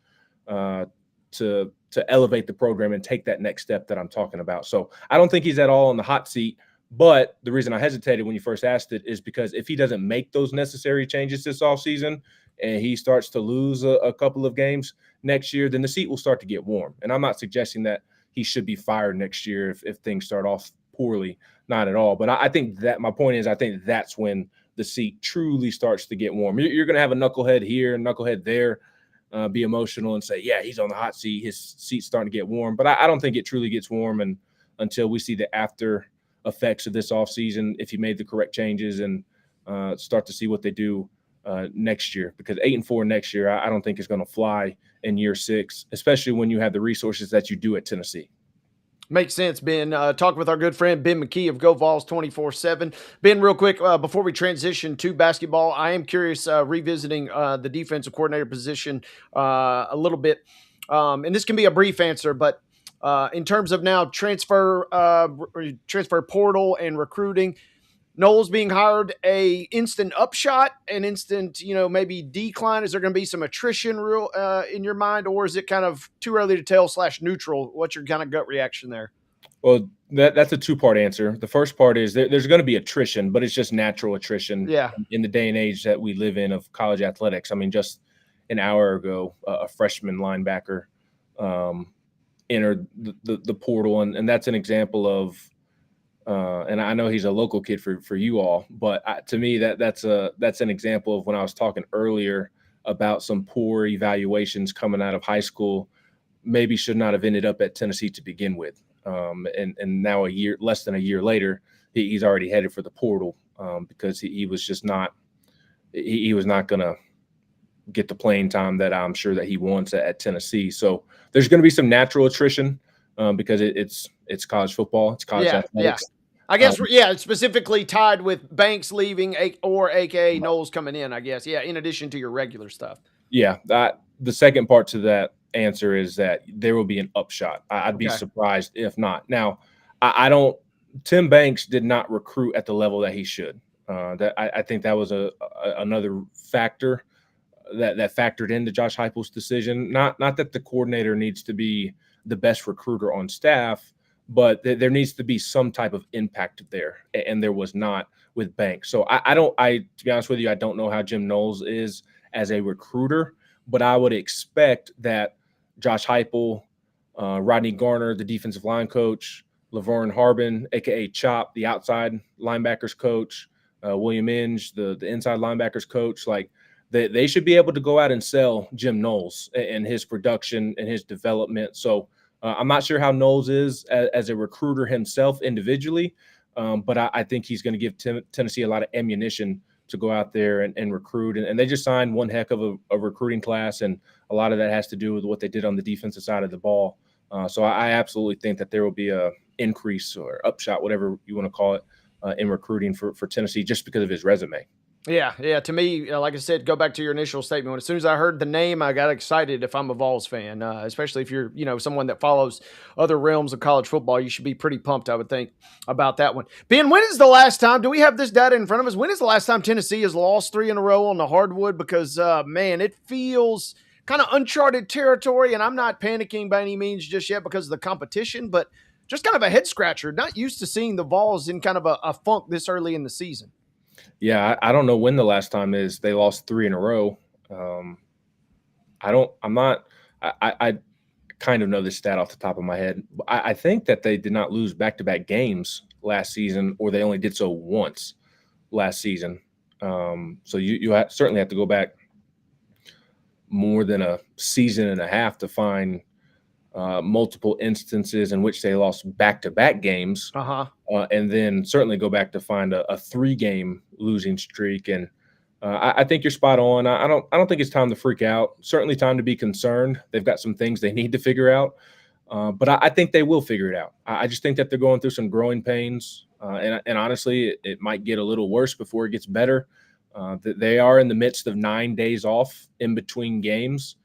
Speaker 10: to elevate the program and take that next step that I'm talking about? So I don't think he's at all on the hot seat. But the reason I hesitated when you first asked it is because if he doesn't make those necessary changes this offseason and he starts to lose a couple of games next year, then the seat will start to get warm. And I'm not suggesting that he should be fired next year if things start off poorly, not at all. But I think that my point is, I think that's when the seat truly starts to get warm. You're going to have a knucklehead here, a knucklehead there, be emotional and say, yeah, he's on the hot seat, his seat's starting to get warm. But I don't think it truly gets warm until we see the after effects of this offseason, if he made the correct changes, and start to see what they do next year. Because 8-4 next year, I don't think is going to fly in year 6, especially when you have the resources that you do at Tennessee.
Speaker 1: Makes sense, Ben. Talking with our good friend Ben McKee of Go Vols 24/7. Ben, real quick, before we transition to basketball, I am curious, revisiting the defensive coordinator position a little bit. And this can be a brief answer, but in terms of now transfer portal and recruiting, Knowles being hired, a instant upshot, an instant, maybe decline? Is there going to be some attrition in your mind, or is it kind of too early to tell / neutral? What's your kind of gut reaction there?
Speaker 10: Well, that's a two-part answer. The first part is there's going to be attrition, but it's just natural attrition.
Speaker 1: Yeah.
Speaker 10: In the day and age that we live in of college athletics. I mean, just an hour ago, a freshman linebacker entered the portal, and that's an example of and I know he's a local kid for you all, but to me that's an example of when I was talking earlier about some poor evaluations coming out of high school, maybe should not have ended up at Tennessee to begin with, and now less than a year later, he's already headed for the portal because he was just not he was not going to get the playing time that I'm sure that he wants at Tennessee. So there's going to be some natural attrition because it's college football, it's college athletics.
Speaker 1: Yeah. I guess, it's specifically tied with Banks leaving or AKA Knowles coming in, I guess. Yeah, in addition to your regular stuff.
Speaker 10: Yeah, the second part to that answer is that there will be an upshot. I'd be surprised if not. Now, Tim Banks did not recruit at the level that he should. I think that was another factor that factored into Josh Heupel's decision. Not that the coordinator needs to be the best recruiter on staff, but there needs to be some type of impact there, and there was not with Banks. So to be honest with you, I don't know how Jim Knowles is as a recruiter, but I would expect that Josh Heupel, Rodney Garner, the defensive line coach, Laverne Harbin, aka Chop, the outside linebackers coach, William Inge, the inside linebackers coach, like they should be able to go out and sell Jim Knowles and his production and his development. So I'm not sure how Knowles is as a recruiter himself individually, but I think he's going to give Tennessee a lot of ammunition to go out there and recruit. And they just signed one heck of a recruiting class, and a lot of that has to do with what they did on the defensive side of the ball. So I absolutely think that there will be a increase or upshot, whatever you want to call it, in recruiting for Tennessee just because of his resume.
Speaker 1: Yeah. To me, like I said, go back to your initial statement. As soon as I heard the name, I got excited. If I'm a Vols fan, especially if you're, someone that follows other realms of college football, you should be pretty pumped, I would think, about that one. Ben, when is the last time? Do we have this data in front of us? When is the last time Tennessee has lost 3 in a row on the hardwood? Because man, it feels kind of uncharted territory, and I'm not panicking by any means just yet because of the competition, but just kind of a head scratcher. Not used to seeing the Vols in kind of a funk this early in the season.
Speaker 10: Yeah, I don't know when the last time is they lost 3 in a row. I kind of know this stat off the top of my head. I think that they did not lose back-to-back games last season, or they only did so once last season. So you certainly have to go back more than a season and a half to find multiple instances in which they lost back-to-back games, and then certainly go back to find a 3-game losing streak. And I think you're spot on. I don't think it's time to freak out. Certainly time to be concerned. They've got some things they need to figure out, but I think they will figure it out. I just think that they're going through some growing pains, and honestly, it might get a little worse before it gets better. They are in the midst of 9 days off in between games.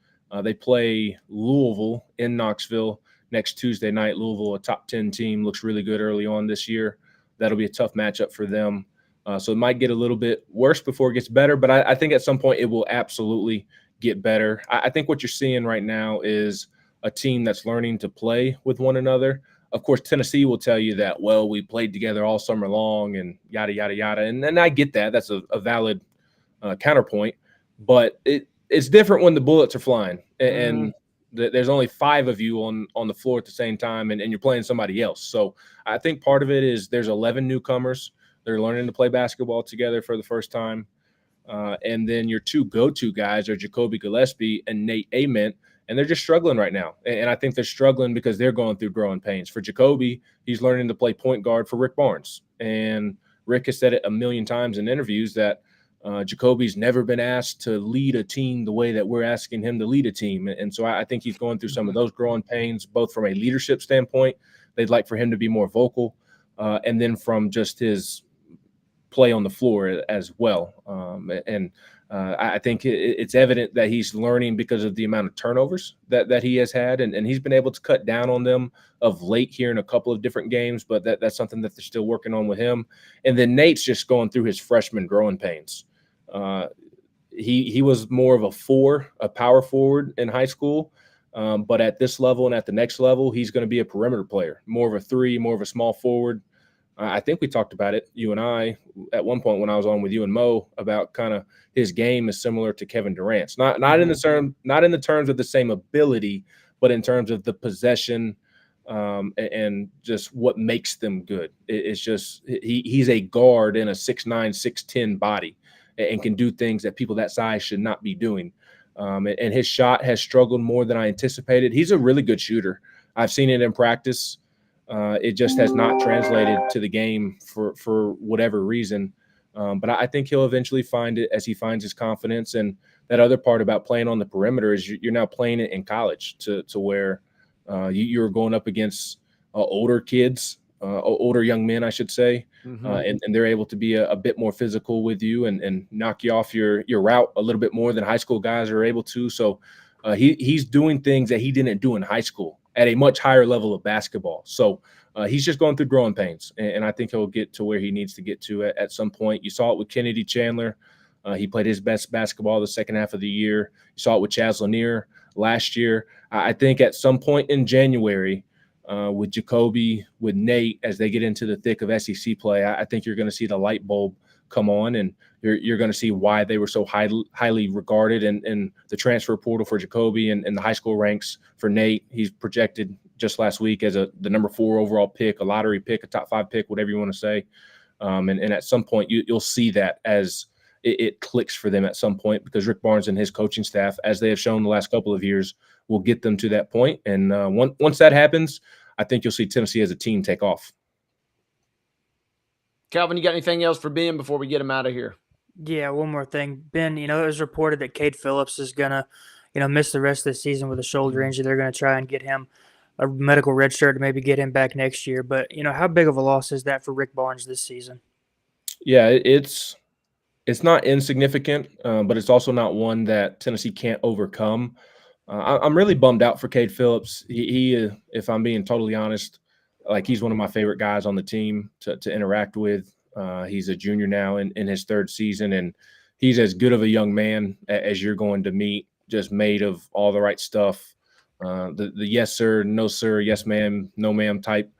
Speaker 10: They play Louisville in Knoxville next Tuesday night. Louisville, a top 10 team, looks really good early on this year. That'll be a tough matchup for them. So it might get a little bit worse before it gets better, but I think at some point it will absolutely get better. I think what you're seeing right now is a team that's learning to play with one another. Of course, Tennessee will tell you that, well, we played together all summer long and yada, yada, yada. And I get that. That's a valid counterpoint. But it's different when the bullets are flying and there's only 5 of you on the floor at the same time and you're playing somebody else. So I think part of it is there's 11 newcomers. They're learning to play basketball together for the first time. And then your 2 go-to guys are Jacoby Gillespie and Nate Ament, and they're just struggling right now. And I think they're struggling because they're going through growing pains. For Jacoby, he's learning to play point guard for Rick Barnes. And Rick has said it a million times in interviews that Jacoby's never been asked to lead a team the way that we're asking him to lead a team. And so I think he's going through some of those growing pains, both from a leadership standpoint. They'd like for him to be more vocal, and then from just his play on the floor as well. I think it's evident that he's learning because of the amount of turnovers that he has had, and he's been able to cut down on them of late here in a couple of different games, but that's something that they're still working on with him. And then Nate's just going through his freshman growing pains. He was more of a power forward in high school, but at this level and at the next level, he's going to be a perimeter player, more of a 3, more of a small forward. I think we talked about it, you and I, at one point when I was on with you and Mo, about kind of his game is similar to Kevin Durant's. Not in the terms of the same ability, but in terms of the possession and just what makes them good. It's just he's a guard in a 6'9", 6'10" body and can do things that people that size should not be doing. And his shot has struggled more than I anticipated. He's a really good shooter. I've seen it in practice. It just has not translated to the game for whatever reason. But I think he'll eventually find it as he finds his confidence. And that other part about playing on the perimeter is you're now playing it in college to where you're going up against older kids, older young men, I should say. And they're able to be a bit more physical with you and knock you off your route a little bit more than high school guys are able to. So he's doing things that he didn't do in high school at a much higher level of basketball. So he's just going through growing pains, and I think he'll get to where he needs to get to at some point. You saw it with Kennedy Chandler. He played his best basketball the second half of the year. You saw it with Chaz Lanier last year. I think at some point in January with Jacoby, with Nate, as they get into the thick of SEC play, I think you're going to see the light bulb come on, and you're going to see why they were so highly regarded in the transfer portal for Jacoby and the high school ranks for Nate. He's projected just last week as the number 4 overall pick, a lottery pick, a top 5 pick, whatever you want to say. And at some point you'll see that as it clicks for them at some point, because Rick Barnes and his coaching staff, as they have shown the last couple of years, will get them to that point. And once that happens, I think you'll see Tennessee as a team take off.
Speaker 1: Calvin, you got anything else for Ben before we get him out of here?
Speaker 2: Yeah, one more thing. Ben, it was reported that Cade Phillips is going to, miss the rest of the season with a shoulder injury. They're going to try and get him a medical red shirt to maybe get him back next year. But, how big of a loss is that for Rick Barnes this season?
Speaker 10: Yeah, it's not insignificant, but it's also not one that Tennessee can't overcome. I'm really bummed out for Cade Phillips. He, if I'm being totally honest, he's one of my favorite guys on the team to interact with. He's a junior now in his 3rd season, and he's as good of a young man as you're going to meet, just made of all the right stuff. The yes, sir, no, sir, yes, ma'am, no, ma'am type,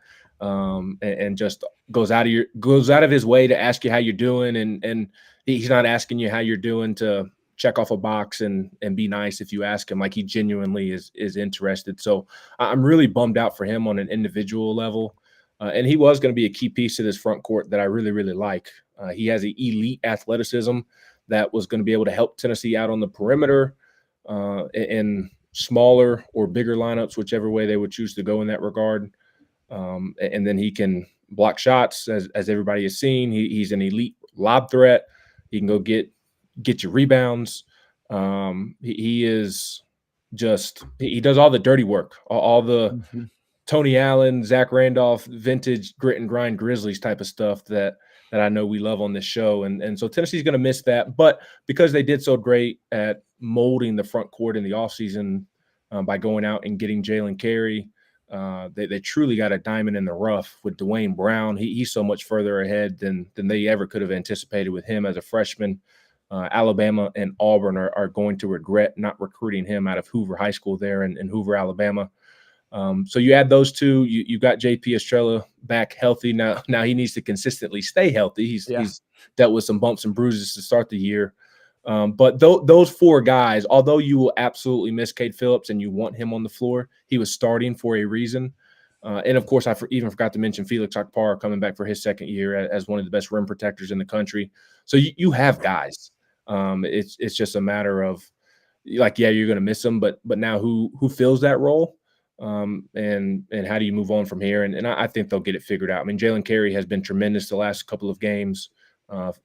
Speaker 10: and just goes out of his way to ask you how you're doing. And he's not asking you how you're doing to check off a box and be nice if you ask him. He genuinely is interested. So I'm really bummed out for him on an individual level. And he was going to be a key piece to this front court that I really, really like. He has an elite athleticism that was going to be able to help Tennessee out on the perimeter in smaller or bigger lineups, whichever way they would choose to go in that regard. And then he can block shots, as everybody has seen. He's an elite lob threat. He can go get you rebounds. He is just – he does all the dirty work, all the Tony Allen, Zach Randolph, vintage grit and grind Grizzlies type of stuff that I know we love on this show. And so Tennessee's going to miss that. But because they did so great at molding the front court in the offseason by going out and getting Jalen Carey, They truly got a diamond in the rough with Dwayne Brown. He's so much further ahead than they ever could have anticipated with him as a freshman. Alabama and Auburn are going to regret not recruiting him out of Hoover High School there in Hoover, Alabama. So you add those two. You've got J.P. Estrella back healthy now. Now he needs to consistently stay healthy. He's dealt with some bumps and bruises to start the year. But those four guys, although you will absolutely miss Cade Phillips and you want him on the floor, he was starting for a reason. And, of course, I even forgot to mention Felix Akpar coming back for his second year as one of the best rim protectors in the country. So you have guys. It's just a matter of, like, yeah, you're going to miss them, but now who fills that role? And how do you move on from here? And I think they'll get it figured out. I mean, Jalen Carey has been tremendous the last couple of games.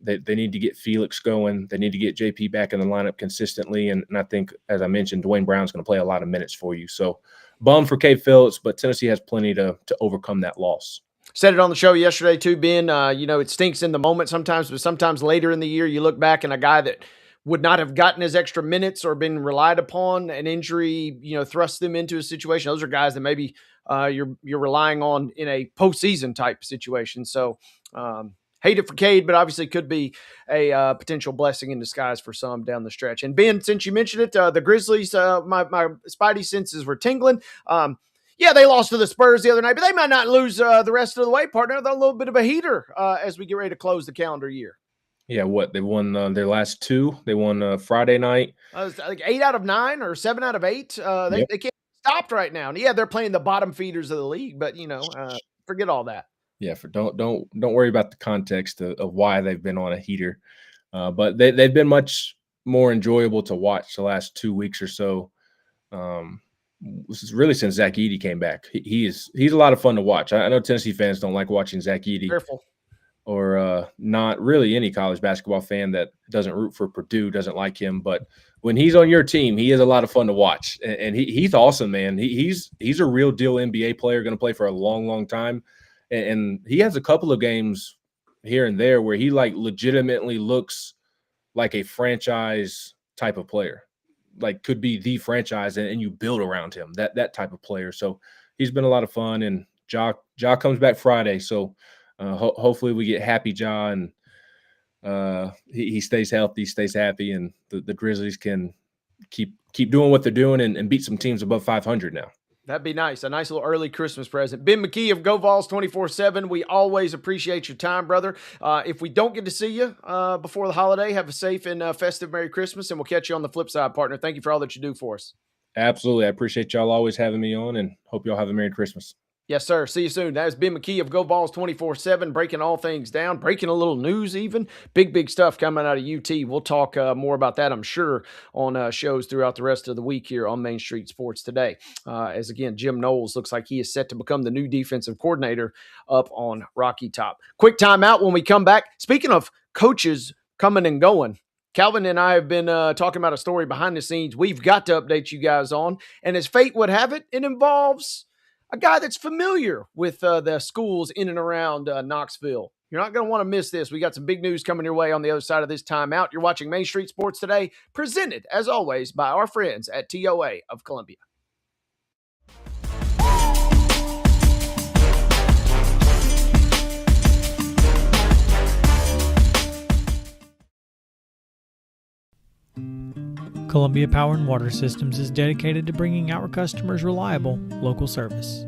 Speaker 10: They need to get Felix going. They need to get JP back in the lineup consistently. And I think, as I mentioned, Dwayne Brown's going to play a lot of minutes for you. So bummed for Cade Phillips, but Tennessee has plenty to overcome that loss.
Speaker 1: Said it on the show yesterday too, Ben. It stinks in the moment sometimes, but sometimes later in the year you look back and a guy that would not have gotten his extra minutes or been relied upon, an injury, thrust them into a situation. Those are guys that maybe you're relying on in a postseason type situation. So hate it for Cade, but obviously could be a potential blessing in disguise for some down the stretch. And Ben, since you mentioned it, the Grizzlies, my spidey senses were tingling. Yeah, they lost to the Spurs the other night, but they might not lose the rest of the way, partner. They're a little bit of a heater as we get ready to close the calendar year.
Speaker 10: Yeah, they won their last two. They won Friday night.
Speaker 1: Like 8 out of 9 or 7 out of 8. They can't be stopped right now. And yeah, they're playing the bottom feeders of the league, but forget all that.
Speaker 10: Yeah, don't worry about the context of why they've been on a heater, but they've been much more enjoyable to watch the last 2 weeks or so. This is really since Zach Edey came back. He's a lot of fun to watch. I know Tennessee fans don't like watching Zach Edey.
Speaker 1: Careful.
Speaker 10: Or not really any college basketball fan that doesn't root for Purdue doesn't like him. But when he's on your team, he is a lot of fun to watch, and he's awesome, man. He's a real deal NBA player, going to play for a long, long time. And he has a couple of games here and there where he like legitimately looks like a franchise type of player, like could be the franchise, and you build around him, that type of player. So he's been a lot of fun, and Ja comes back Friday. So hopefully we get happy Ja, and he stays healthy, stays happy, and the Grizzlies can keep doing what they're doing and beat some teams above 500 now.
Speaker 1: That'd be nice. A nice little early Christmas present. Ben McKee of Go Vols 24/7. We always appreciate your time, brother. If we don't get to see you before the holiday, have a safe and festive Merry Christmas, and we'll catch you on the flip side, partner. Thank you for all that you do for us.
Speaker 10: Absolutely. I appreciate y'all always having me on, and hope y'all have a Merry Christmas.
Speaker 1: Yes, sir. See you soon. That was Ben McKee of Go Vols 24/7, breaking all things down, breaking a little news even. Big stuff coming out of UT. We'll talk more about that, I'm sure, on shows throughout the rest of the week here on Main Street Sports Today. As, again, Jim Knowles looks like he is set to become the new defensive coordinator up on Rocky Top. Quick timeout when we come back. Speaking of coaches coming and going, Calvin and I have been talking about a story behind the scenes we've got to update you guys on. And as fate would have it, it involves a guy that's familiar with the schools in and around Knoxville. You're not going to want to miss this. We got some big news coming your way on the other side of this timeout. You're watching Main Street Sports Today, presented, as always, by our friends at TOA of Columbia.
Speaker 2: Columbia Power and Water Systems is dedicated to bringing our customers reliable, local service.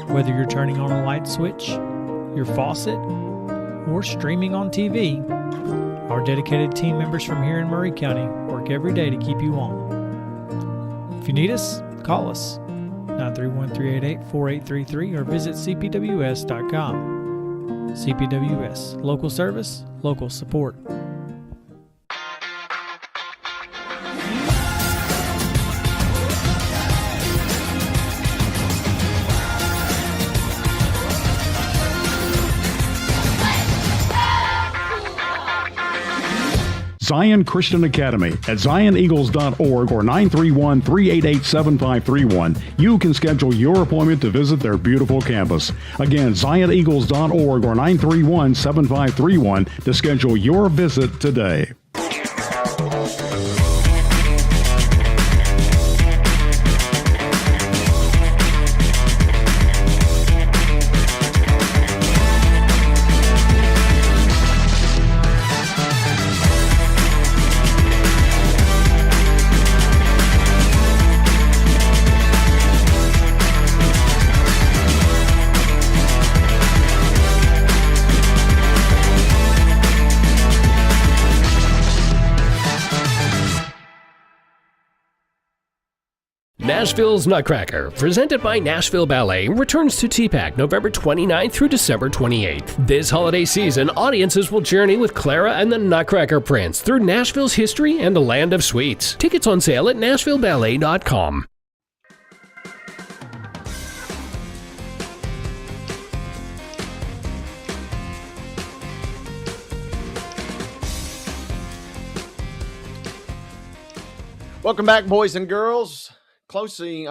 Speaker 2: Whether you're turning on a light switch, your faucet, or streaming on TV, our dedicated team members from here in Murray County work every day to keep you on. If you need us, call us 931-388-4833 or visit cpws.com. CPWS, local service, local support.
Speaker 9: Zion Christian Academy at zioneagles.org or 931-388-7531. You can schedule your appointment to visit their beautiful campus. Again, zioneagles.org or 931-7531 to schedule your visit today.
Speaker 11: Nashville's Nutcracker, presented by Nashville Ballet, returns to TPAC November 29th through December 28th. This holiday season, audiences will journey with Clara and the Nutcracker Prince through Nashville's history and the land of sweets. Tickets on sale at NashvilleBallet.com.
Speaker 1: Welcome back, boys and girls. Closing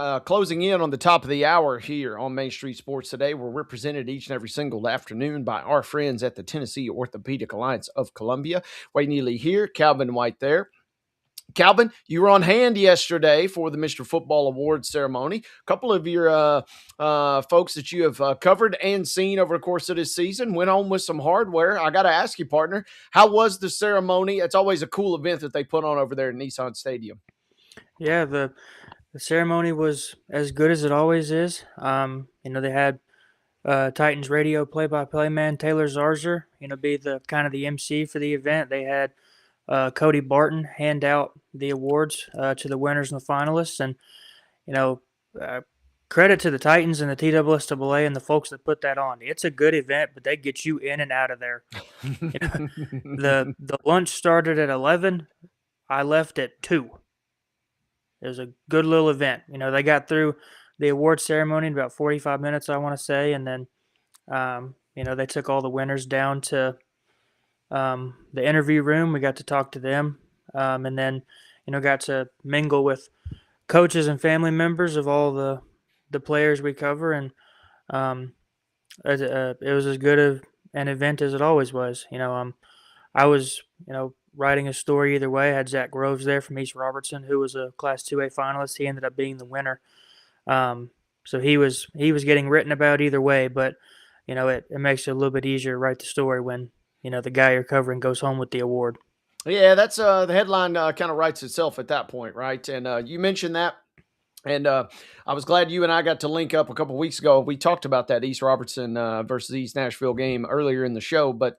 Speaker 1: in on the top of the hour here on Main Street Sports Today, where we're presented each and every single afternoon by our friends at the Tennessee Orthopedic Alliance of Columbia. Wayne Neely here, Calvin White there. Calvin, you were on hand yesterday for the Mr. Football Awards ceremony. A couple of your folks that you have covered and seen over the course of this season went home with some hardware. I got to ask you, partner, how was the ceremony? It's always a cool event that they put on over there at Nissan Stadium.
Speaker 2: Yeah, the ceremony was as good as it always is. They had Titans radio play-by-play man Taylor Zarzer, be the kind of the MC for the event. They had Cody Barton hand out the awards to the winners and the finalists, and credit to the Titans and the TSSAA and the folks that put that on. It's a good event, but they get you in and out of there. The lunch started at 11. I left at 2. It was a good little event. They got through the award ceremony in about 45 minutes, I want to say, and then, they took all the winners down to the interview room. We got to talk to them, and then, got to mingle with coaches and family members of all the players we cover, and it was as good of an event as it always was. I was, writing a story either way. I had Zach Groves there from East Robertson, who was a Class 2A finalist. He ended up being the winner. So he was getting written about either way, but, it makes it a little bit easier to write the story when, the guy you're covering goes home with the award.
Speaker 1: Yeah, that's the headline kind of writes itself at that point, right? And you mentioned that. And I was glad you and I got to link up a couple weeks ago. We talked about that East Robertson versus East Nashville game earlier in the show, but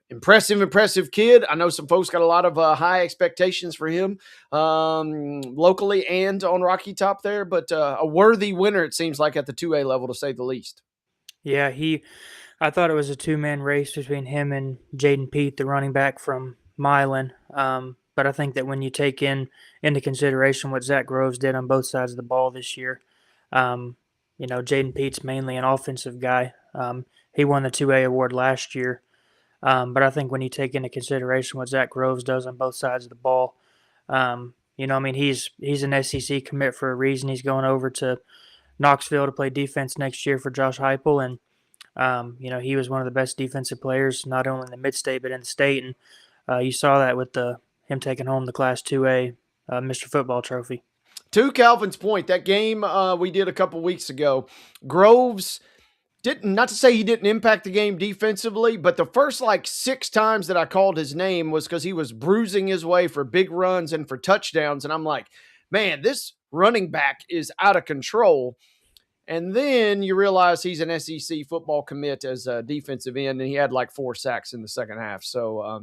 Speaker 1: impressive kid. I know some folks got a lot of high expectations for him locally and on Rocky Top there, but a worthy winner, it seems like, at the 2A level, to say the least.
Speaker 2: Yeah, I thought it was a two-man race between him and Jaden Pete, the running back from Milan. But I think that when you take into consideration what Zach Groves did on both sides of the ball this year, Jaden Pete's mainly an offensive guy. He won the 2A award last year. But I think when you take into consideration what Zach Groves does on both sides of the ball, he's an SEC commit for a reason. He's going over to Knoxville to play defense next year for Josh Heupel, and he was one of the best defensive players not only in the mid-state but in the state, and you saw that with him taking home the Class 2A Mr. Football trophy.
Speaker 1: To Calvin's point, that game we did a couple weeks ago, Groves didn't, not to say he didn't impact the game defensively, but the first 6 times that I called his name was because he was bruising his way for big runs and for touchdowns. And I'm like, man, this running back is out of control. And then you realize he's an SEC football commit as a defensive end, and he had 4 sacks in the second half. So,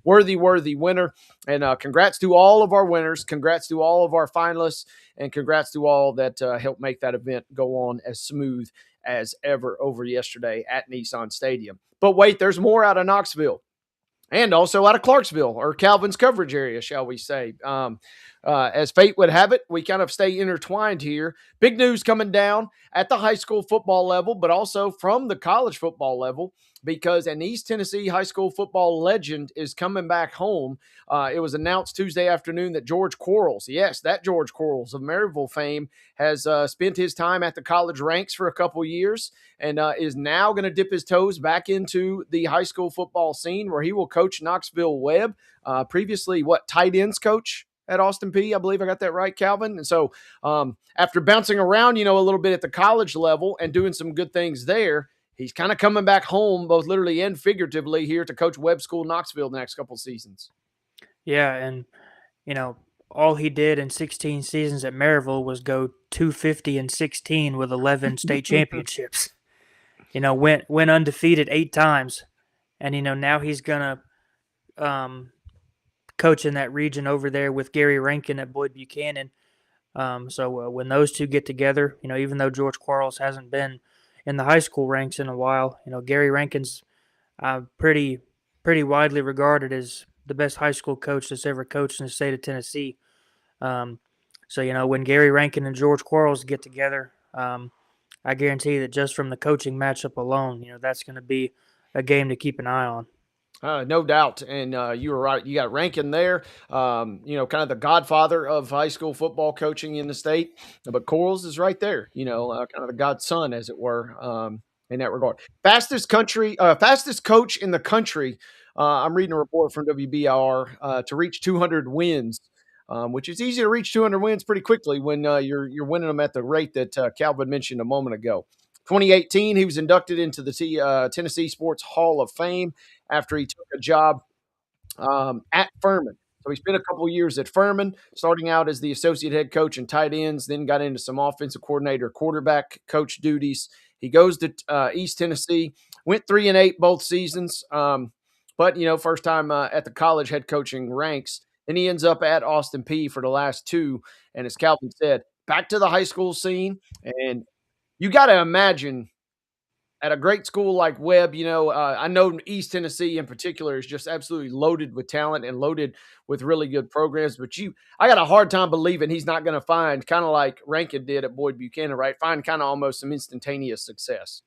Speaker 1: worthy winner. And congrats to all of our winners. Congrats to all of our finalists. And congrats to all that helped make that event go on as smooth as ever over yesterday at Nissan Stadium. But wait, there's more out of Knoxville and also out of Clarksville, or Calvin's coverage area, shall we say. As fate would have it, we kind of stay intertwined here. Big news coming down at the high school football level, but also from the college football level, because an East Tennessee high school football legend is coming back home. It was announced Tuesday afternoon that George Quarles, yes, that George Quarles of Maryville fame, has spent his time at the college ranks for a couple years and is now going to dip his toes back into the high school football scene, where he will coach Knoxville Webb. Previously, tight ends coach at Austin P. I believe I got that right, Calvin. And so after bouncing around, a little bit at the college level and doing some good things there, he's kind of coming back home, both literally and figuratively, here to coach Webb School Knoxville the next couple of seasons. Yeah, and,
Speaker 2: all he did in 16 seasons at Maryville was go 250-16 with 11 state championships. Went undefeated 8 times. And, now he's going to coach in that region over there with Gary Rankin at Boyd Buchanan. So when those two get together, even though George Quarles hasn't been in the high school ranks in a while, Gary Rankin's pretty widely regarded as the best high school coach that's ever coached in the state of Tennessee. So when Gary Rankin and George Quarles get together, I guarantee that just from the coaching matchup alone, that's going to be a game to keep an eye on.
Speaker 1: No doubt. And you were right. You got Rankin there, kind of the godfather of high school football coaching in the state. But Quarles is right there, kind of the godson, as it were, in that regard. Fastest coach in the country. I'm reading a report from WBR to reach 200 wins, which is easy to reach 200 wins pretty quickly when you're winning them at the rate that Calvin mentioned a moment ago. 2018, he was inducted into the Tennessee Sports Hall of Fame after he took a job at Furman. So he spent a couple years at Furman, starting out as the associate head coach and tight ends, then got into some offensive coordinator, quarterback coach duties. He goes to East Tennessee, went 3-8 both seasons, but first time at the college head coaching ranks. Then he ends up at Austin Peay for the last two, and as Calvin said, back to the high school scene. And you got to imagine at a great school like Webb, I know East Tennessee in particular is just absolutely loaded with talent and loaded with really good programs. But I got a hard time believing he's not going to find, kind of like Rankin did at Boyd Buchanan, right? Find kind of almost some instantaneous success.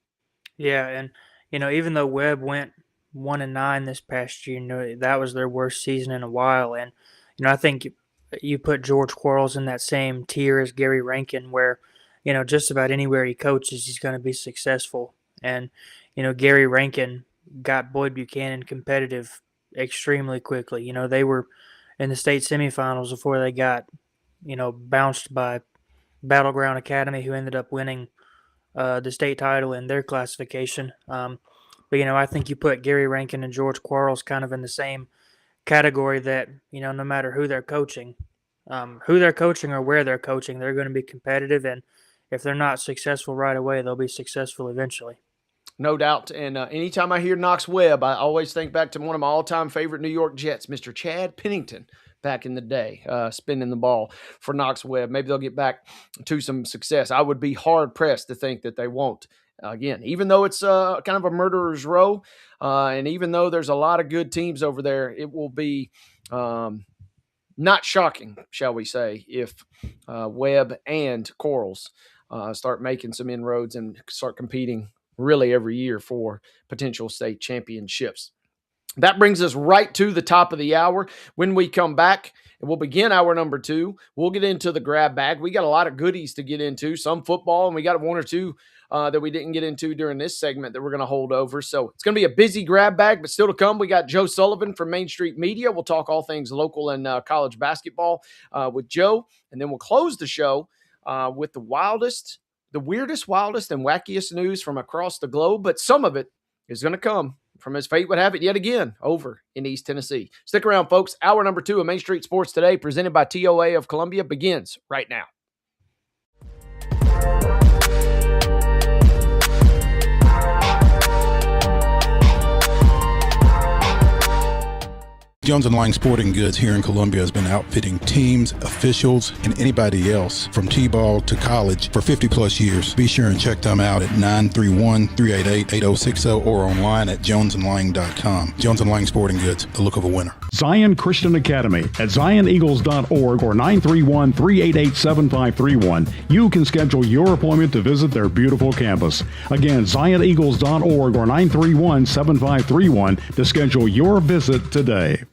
Speaker 2: Yeah, and even though Webb went 1-9 this past year, that was their worst season in a while. And I think you put George Quarles in that same tier as Gary Rankin, where just about anywhere he coaches, he's going to be successful. And, Gary Rankin got Boyd Buchanan competitive extremely quickly. They were in the state semifinals before they got, bounced by Battleground Academy, who ended up winning the state title in their classification. But, I think you put Gary Rankin and George Quarles kind of in the same category that, no matter who they're coaching or where they're coaching, they're going to be competitive. And if they're not successful right away, they'll be successful eventually.
Speaker 1: No doubt. And anytime I hear Knox Webb, I always think back to one of my all-time favorite New York Jets, Mr. Chad Pennington, back in the day, spinning the ball for Knox Webb. Maybe they'll get back to some success. I would be hard-pressed to think that they won't. Again, even though it's kind of a murderer's row, and even though there's a lot of good teams over there, it will be not shocking, shall we say, if Webb and Quarles start making some inroads and start competing really every year for potential state championships. That brings us right to the top of the hour. When we come back, we'll begin hour number 2. We'll get into the grab bag. We got a lot of goodies to get into, some football, and we got one or two that we didn't get into during this segment that we're going to hold over. So it's going to be a busy grab bag, but still to come, we got Joe Sullivan from Main Street Media. We'll talk all things local and college basketball with Joe, and then we'll close the show with the weirdest, and wackiest news from across the globe, but some of it is going to come from as fate would have it yet again over in East Tennessee. Stick around, folks. Hour number 2 of Main Street Sports Today, presented by TOA of Columbia, begins right now.
Speaker 12: Jones & Lang Sporting Goods here in Columbia has been outfitting teams, officials, and anybody else from T-ball to college for 50-plus years. Be sure and check them out at 931-388-8060 or online at jonesandlang.com. Jones & Lang Sporting Goods, the look of a winner.
Speaker 9: Zion Christian Academy at zioneagles.org or 931-388-7531. You can schedule your appointment to visit their beautiful campus. Again, zioneagles.org or 931-7531 to schedule your visit today.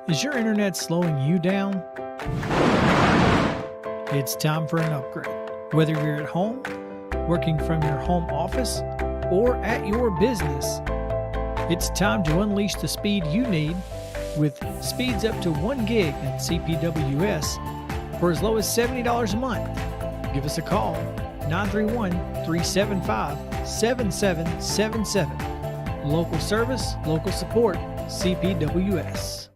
Speaker 13: Is your internet slowing you down? It's time for an upgrade. Whether you're at home, working from your home office, or at your business, it's time to unleash the speed you need with speeds up to 1 gig at CPWS for as low as $70 a month. Give us a call, 931-375-7777. Local service, local support, CPWS.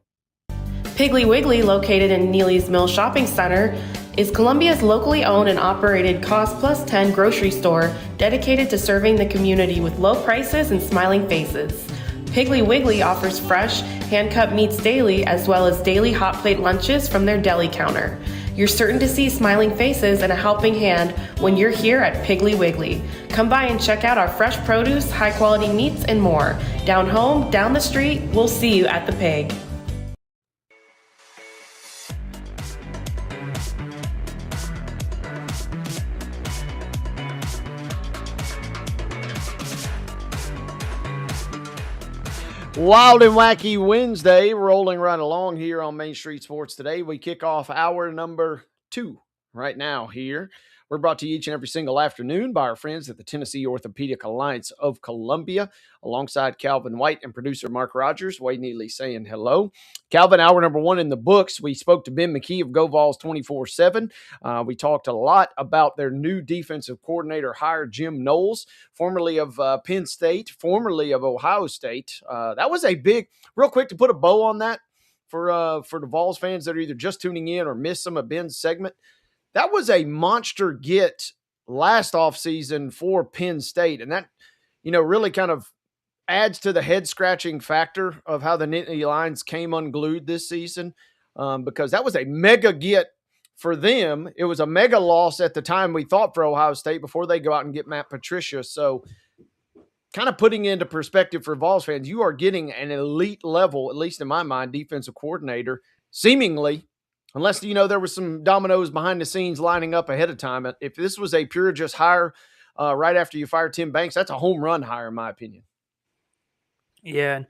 Speaker 14: Piggly Wiggly, located in Neely's Mill Shopping Center, is Columbia's locally owned and operated Cost Plus 10 grocery store dedicated to serving the community with low prices and smiling faces. Piggly Wiggly offers fresh, hand-cut meats daily as well as daily hot plate lunches from their deli counter. You're certain to see smiling faces and a helping hand when you're here at Piggly Wiggly. Come by and check out our fresh produce, high-quality meats, and more. Down home, down the street, we'll see you at the Pig.
Speaker 1: Wild and Wacky Wednesday, rolling right along here on Main Street Sports Today. We kick off hour number 2 right now here. We're brought to you each and every single afternoon by our friends at the Tennessee Orthopedic Alliance of Columbia, alongside Calvin White and producer Mark Rogers. Wade Neely saying hello. Calvin, hour number 1 in the books. We spoke to Ben McKee of Go Vols 24/7. We talked a lot about their new defensive coordinator hire, Jim Knowles, formerly of Penn State, formerly of Ohio State. That was a big, real quick to put a bow on that for the Vols fans that are either just tuning in or miss some of Ben's segment. That was a monster get last offseason for Penn State. And that, really kind of adds to the head-scratching factor of how the Nittany Lions came unglued this season, because that was a mega get for them. It was a mega loss at the time, we thought, for Ohio State before they go out and get Matt Patricia. So kind of putting into perspective for Vols fans, you are getting an elite level, at least in my mind, defensive coordinator, seemingly, unless, there was some dominoes behind the scenes lining up ahead of time. If this was a pure just hire right after you fire Tim Banks, that's a home run hire, in my opinion.
Speaker 2: Yeah, and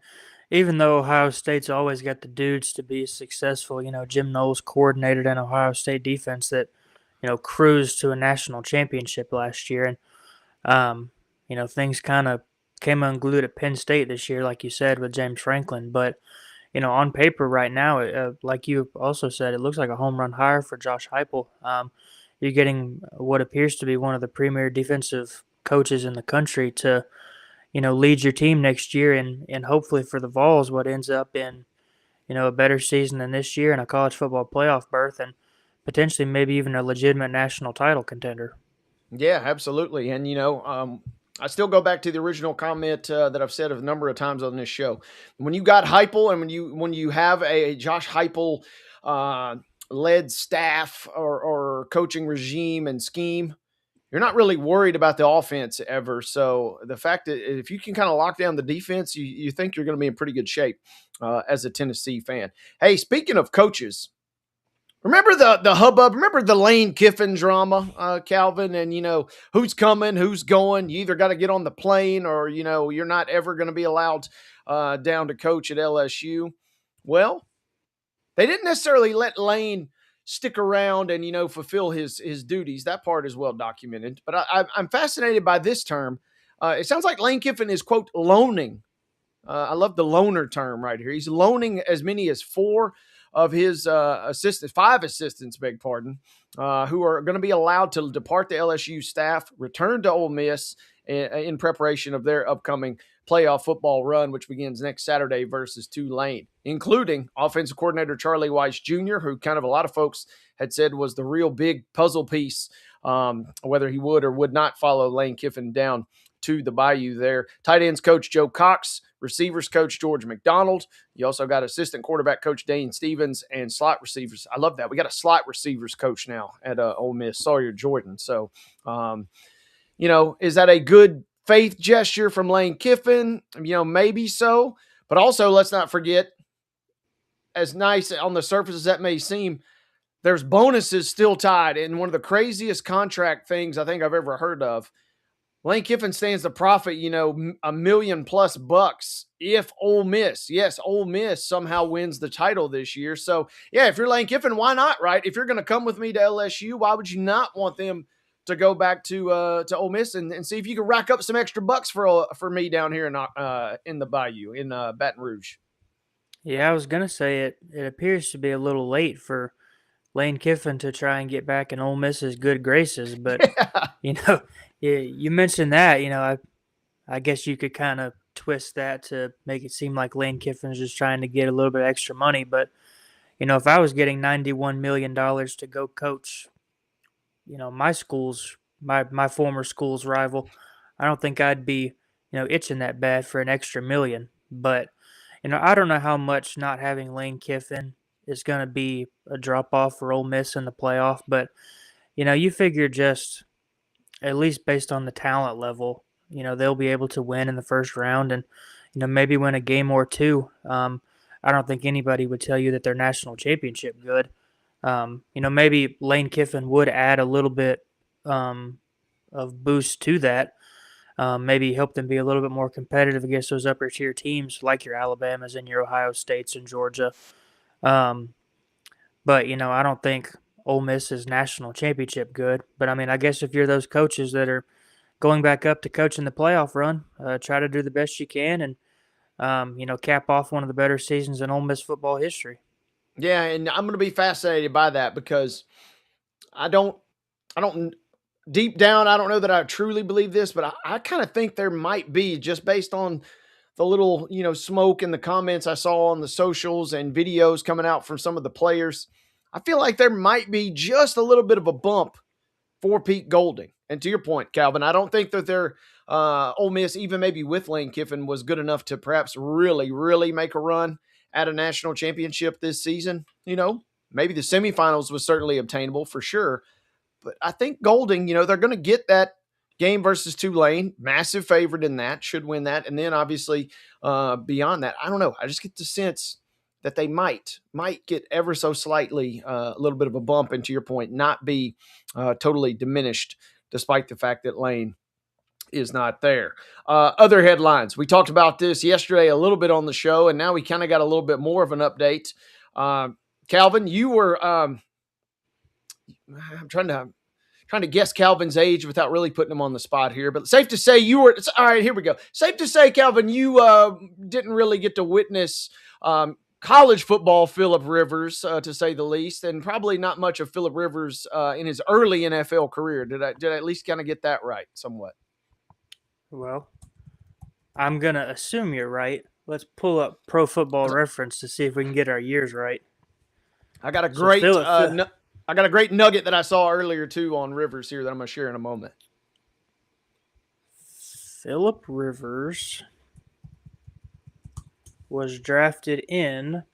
Speaker 2: even though Ohio State's always got the dudes to be successful, Jim Knowles coordinated an Ohio State defense that, cruised to a national championship last year. And, things kind of came unglued at Penn State this year, like you said, with James Franklin. But on paper right now, like you also said, it looks like a home run hire for Josh Heupel. You're getting what appears to be one of the premier defensive coaches in the country to, lead your team next year, and hopefully for the Vols, what ends up in, a better season than this year and a college football playoff berth, and potentially maybe even a legitimate national title contender.
Speaker 1: Yeah, absolutely. And, I still go back to the original comment that I've said a number of times on this show. When you got Heupel, and when you have a Josh Heupel led staff or coaching regime and scheme, you're not really worried about the offense ever. So the fact that if you can kind of lock down the defense, you think you're going to be in pretty good shape as a Tennessee fan. Hey, speaking of coaches, remember the hubbub? Remember the Lane Kiffin drama, Calvin? And, who's coming, who's going? You either got to get on the plane or, you're not ever going to be allowed down to coach at LSU. Well, they didn't necessarily let Lane stick around and, fulfill his duties. That part is well documented. But I'm fascinated by this term. It sounds like Lane Kiffin is, quote, loaning. I love the loaner term right here. He's loaning as many as 4 of his assistants, 5 assistants, beg pardon, who are going to be allowed to depart the LSU staff, return to Ole Miss in preparation of their upcoming playoff football run, which begins next Saturday versus Tulane, including offensive coordinator Charlie Weiss Jr., who kind of a lot of folks had said was the real big puzzle piece, whether he would or would not follow Lane Kiffin down to the Bayou there. Tight ends coach Joe Cox, receivers coach George McDonald. You also got assistant quarterback coach Dane Stevens and slot receivers. I love that. We got a slot receivers coach now at Ole Miss, Sawyer Jordan. So, is that a good faith gesture from Lane Kiffin? Maybe so. But also, let's not forget, as nice on the surface as that may seem, there's bonuses still tied in one of the craziest contract things I think I've ever heard of. Lane Kiffin stands to profit, $1 million+ if Ole Miss, yes, Ole Miss somehow wins the title this year. So, yeah, if you're Lane Kiffin, why not, right? If you're going to come with me to LSU, why would you not want them to go back to Ole Miss and see if you can rack up some extra bucks for me down here in the Bayou in Baton Rouge?
Speaker 2: Yeah, I was gonna say it appears to be a little late for Lane Kiffin to try and get back in Ole Miss's good graces, but
Speaker 1: Yeah.
Speaker 2: you know, you mentioned that, I guess you could kind of twist that to make it seem like Lane Kiffin's just trying to get a little bit extra money, but if I was getting $91 million to go coach, my former school's rival, I don't think I'd be, itching that bad for an extra million. But, I don't know how much not having Lane Kiffin is going to be a drop off for Ole Miss in the playoff. But, you figure just at least based on the talent level, they'll be able to win in the first round and, maybe win a game or two. I don't think anybody would tell you that they're national championship good. Maybe Lane Kiffin would add a little bit of boost to that. Maybe help them be a little bit more competitive against those upper tier teams like your Alabamas and your Ohio States and Georgia. But I don't think Ole Miss is national championship good. But I guess if you're those coaches that are going back up to coach in the playoff run, try to do the best you can and cap off one of the better seasons in Ole Miss football history.
Speaker 1: Yeah, and I'm going to be fascinated by that because I don't deep down, I don't know that I truly believe this, but I kind of think there might be, just based on the little, smoke in the comments I saw on the socials and videos coming out from some of the players. I feel like there might be just a little bit of a bump for Pete Golding. And to your point, Calvin, I don't think that their Ole Miss, even maybe with Lane Kiffin, was good enough to perhaps really, really make a run at a national championship this season. Maybe the semifinals was certainly obtainable for sure. But I think Golding, they're going to get that game versus Tulane, massive favorite in that, should win that. And then obviously beyond that, I don't know. I just get the sense that they might get ever so slightly a little bit of a bump, and to your point, not be totally diminished despite the fact that Lane is not there. Other headlines. We talked about this yesterday a little bit on the show, and now we kind of got a little bit more of an update. Calvin, you were I'm trying to guess Calvin's age without really putting him on the spot here, but safe to say you were, all right, here we go. Safe to say, Calvin, you didn't really get to witness college football Phillip Rivers, to say the least, and probably not much of Phillip Rivers in his early NFL career. Did I at least kind of get that right somewhat?
Speaker 2: Well, I'm going to assume you're right. Let's pull up Pro Football Reference to see if we can get our years right.
Speaker 1: I got a great I got a great nugget that I saw earlier too on Rivers here that I'm going to share in a moment.
Speaker 2: Phillip Rivers was drafted in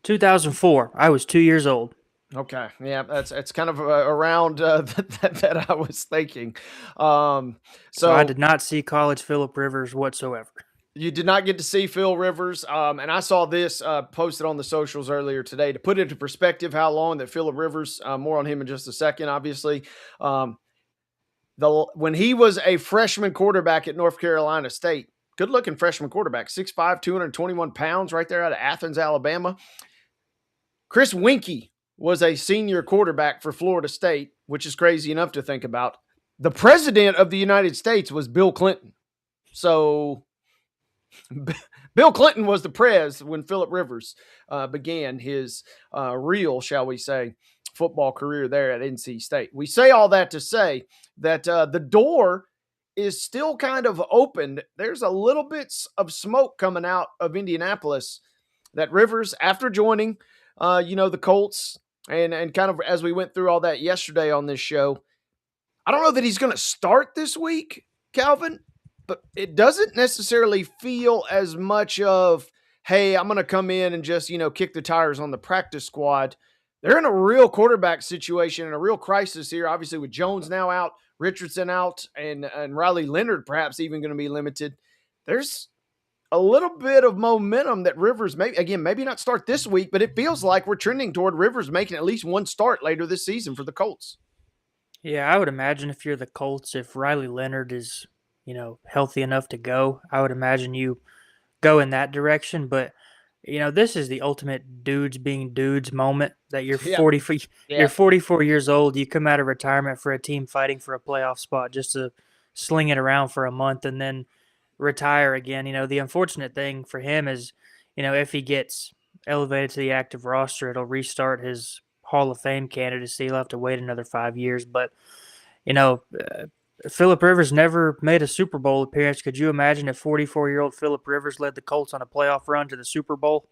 Speaker 2: 2004. I was 2 years old.
Speaker 1: Okay, yeah, it's kind of around that I was thinking. So
Speaker 2: I did not see college Phillip Rivers whatsoever.
Speaker 1: You did not get to see Phil Rivers, and I saw this posted on the socials earlier today to put into perspective how long that Phillip Rivers. More on him in just a second, obviously. When he was a freshman quarterback at North Carolina State, good-looking freshman quarterback, 6'5", 221 pounds, right there out of Athens, Alabama. Chris Winkie was a senior quarterback for Florida State, which is crazy enough to think about. The president of the United States was Bill Clinton. So Bill Clinton was the prez when Phillip Rivers began his real, shall we say, football career there at NC State. We say all that to say that the door is still kind of open. There's a little bit of smoke coming out of Indianapolis that Rivers, after joining, the Colts, and kind of as we went through all that yesterday on this show, I don't know that he's going to start this week, Calvin, but it doesn't necessarily feel as much of, hey, I'm going to come in and just, kick the tires on the practice squad. They're in a real quarterback situation and a real crisis here, obviously with Jones now out, Richardson out, and Riley Leonard perhaps even going to be limited. There's a little bit of momentum that Rivers maybe not start this week, but it feels like we're trending toward Rivers making at least one start later this season for the Colts.
Speaker 2: Yeah, I would imagine if you're the Colts, if Riley Leonard is, healthy enough to go, I would imagine you go in that direction. But, this is the ultimate dudes being dudes moment that you're 44 years old. You come out of retirement for a team fighting for a playoff spot just to sling it around for a month and then retire again. The unfortunate thing for him is, if he gets elevated to the active roster, it'll restart his Hall of Fame candidacy. He'll have to wait another 5 years. But, Phillip Rivers never made a Super Bowl appearance. Could you imagine if 44-year-old Phillip Rivers led the Colts on a playoff run to the Super Bowl?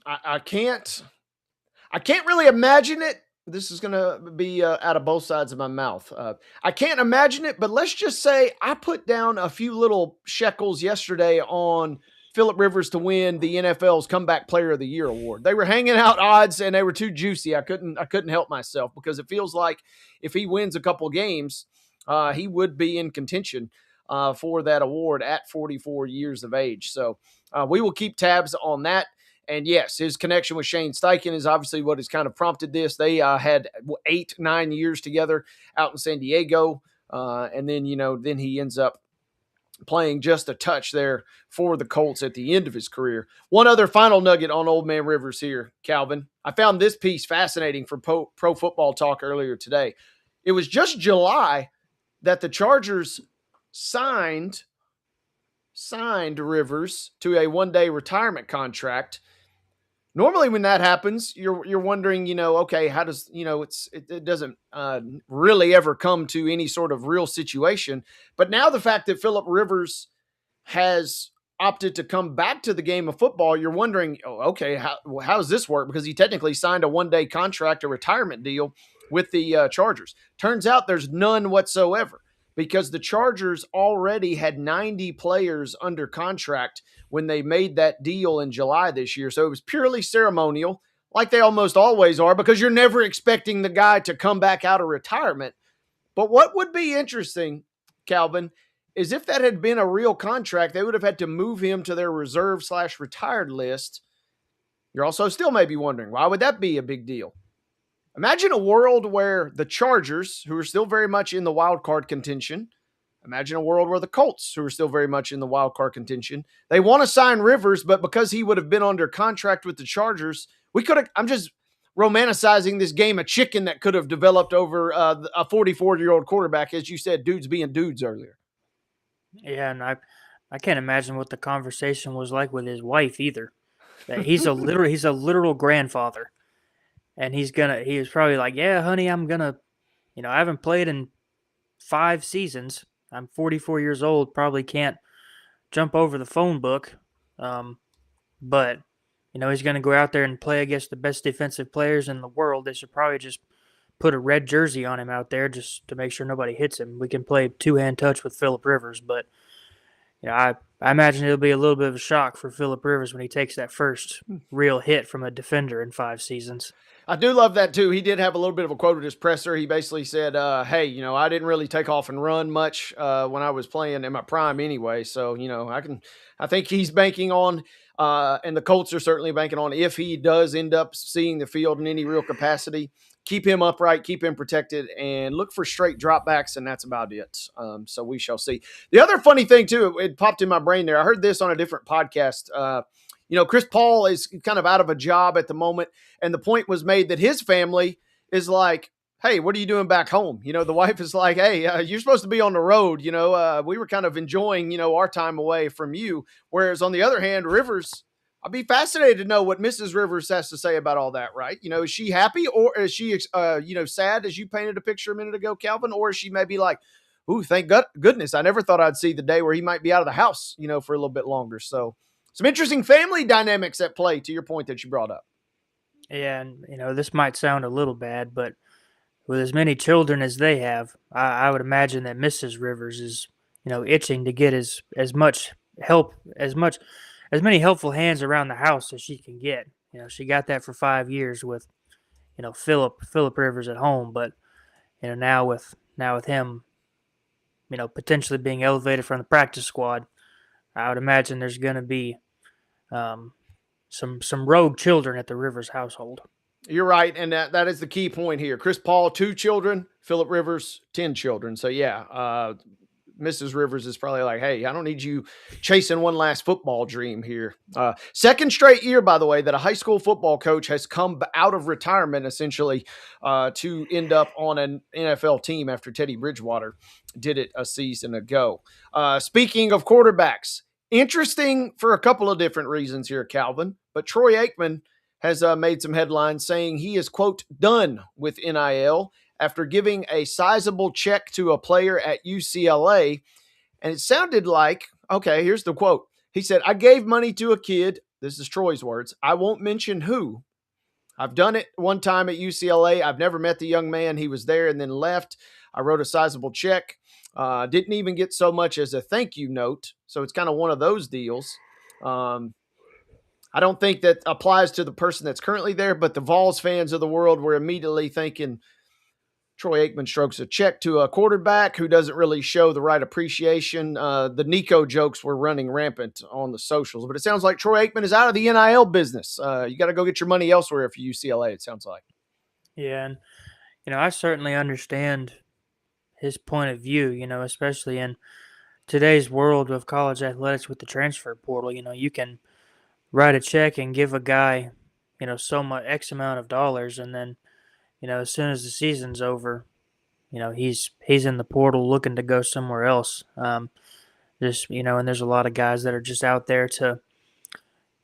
Speaker 1: I can't really imagine it. This is going to be out of both sides of my mouth. I can't imagine it, but let's just say I put down a few little shekels yesterday on Phillip Rivers to win the NFL's Comeback Player of the Year award. They were hanging out odds and they were too juicy. I couldn't help myself because it feels like if he wins a couple games, he would be in contention for that award at 44 years of age. So we will keep tabs on that. And yes, his connection with Shane Steichen is obviously what has kind of prompted this. They had 8-9 years together out in San Diego. And then, then he ends up playing just a touch there for the Colts at the end of his career. One other final nugget on Old Man Rivers here, Calvin. I found this piece fascinating for Pro Football Talk earlier today. It was just July that the Chargers signed Rivers to a one-day retirement contract. Normally when that happens, you're wondering, okay, how does, it doesn't really ever come to any sort of real situation. But now the fact that Phillip Rivers has opted to come back to the game of football, you're wondering, okay, how does this work? Because he technically signed a one-day contract, a retirement deal with the Chargers. Turns out there's none whatsoever because the Chargers already had 90 players under contract when they made that deal in July this year. So it was purely ceremonial, like they almost always are, because you're never expecting the guy to come back out of retirement. But what would be interesting, Calvin, is if that had been a real contract, they would have had to move him to their reserve/retired list. You're also still maybe wondering, why would that be a big deal? Imagine a world where the Chargers, who are still very much in the wild card contention, imagine a world where the Colts, who are still very much in the wild card contention, they want to sign Rivers, but because he would have been under contract with the Chargers, I'm just romanticizing this game of chicken that could have developed over a 44-year-old quarterback, as you said, dudes being dudes earlier.
Speaker 2: Yeah, and I can't imagine what the conversation was like with his wife either. That he's a literal grandfather. And he was probably like, yeah, honey, I'm going to, I haven't played in 5 seasons. I'm 44 years old, probably can't jump over the phone book. But, he's going to go out there and play against the best defensive players in the world. They should probably just put a red jersey on him out there just to make sure nobody hits him. We can play two-hand touch with Phillip Rivers, but, I imagine it'll be a little bit of a shock for Phillip Rivers when he takes that first real hit from a defender in 5 seasons.
Speaker 1: I do love that too. He did have a little bit of a quote at his presser. He basically said, hey, I didn't really take off and run much when I was playing in my prime anyway. So, I think he's banking on, and the Colts are certainly banking on, if he does end up seeing the field in any real capacity, keep him upright, keep him protected, and look for straight dropbacks, and that's about it. So we shall see. The other funny thing too, it popped in my brain there. I heard this on a different podcast. Chris Paul is kind of out of a job at the moment, and the point was made that his family is like, hey, what are you doing back home? The wife is like, hey, you're supposed to be on the road. We were kind of enjoying, our time away from you. Whereas on the other hand, Rivers, I'd be fascinated to know what Mrs. Rivers has to say about all that, right? Is she happy or is she, sad as you painted a picture a minute ago, Calvin? Or is she maybe like, ooh, thank goodness. I never thought I'd see the day where he might be out of the house, for a little bit longer. So some interesting family dynamics at play, to your point that you brought up.
Speaker 2: Yeah, and, this might sound a little bad, but with as many children as they have, I would imagine that Mrs. Rivers is, itching to get as much help, as many helpful hands around the house as she can get. She got that for 5 years with, Phillip Rivers at home, but, now with him, potentially being elevated from the practice squad, I would imagine there's going to be some rogue children at the Rivers household.
Speaker 1: You're right, and that is the key point here. Chris Paul, 2 children. Phillip Rivers, 10 children. So, yeah, Mrs. Rivers is probably like, hey, I don't need you chasing one last football dream here. Second straight year, by the way, that a high school football coach has come out of retirement, essentially, to end up on an NFL team after Teddy Bridgewater did it a season ago. Speaking of quarterbacks, Interesting for a couple of different reasons here, Calvin. But Troy Aikman has made some headlines saying he is, quote, done with NIL after giving a sizable check to a player at UCLA. And it sounded like, okay, here's the quote. He said, I gave money to a kid. This is Troy's words. I won't mention who. I've done it one time at UCLA. I've never met the young man. He was there and then left. I wrote a sizable check. Didn't even get so much as a thank you note. So it's kind of one of those deals. I don't think that applies to the person that's currently there, but the VOLS fans of the world were immediately thinking Troy Aikman strokes a check to a quarterback who doesn't really show the right appreciation. The Nico jokes were running rampant on the socials, but it sounds like Troy Aikman is out of the NIL business. You got to go get your money elsewhere for UCLA, it sounds like.
Speaker 2: Yeah, and, I certainly understand his point of view, especially in today's world of college athletics with the transfer portal. You can write a check and give a guy, so much X amount of dollars, and then, as soon as the season's over, he's in the portal looking to go somewhere else. And there's a lot of guys that are just out there to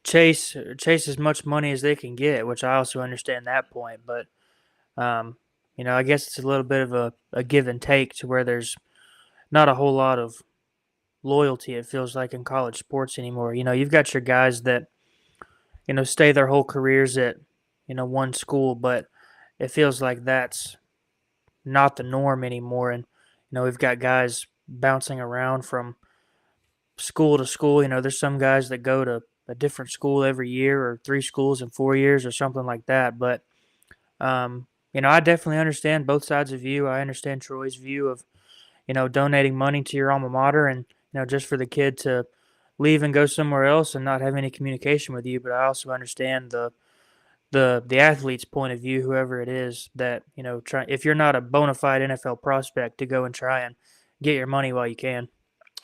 Speaker 2: chase as much money as they can get, which I also understand that point. But, I guess it's a little bit of a give and take to where there's not a whole lot of loyalty, it feels like, in college sports anymore. You've got your guys that, stay their whole careers at, one school, but it feels like that's not the norm anymore. And, we've got guys bouncing around from school to school. There's some guys that go to a different school every year or 3 schools in 4 years or something like that. But, I definitely understand both sides of view. I understand Troy's view of, donating money to your alma mater and, just for the kid to leave and go somewhere else and not have any communication with you. But I also understand the athlete's point of view, whoever it is, that, if you're not a bona fide NFL prospect, to go and try and get your money while you can.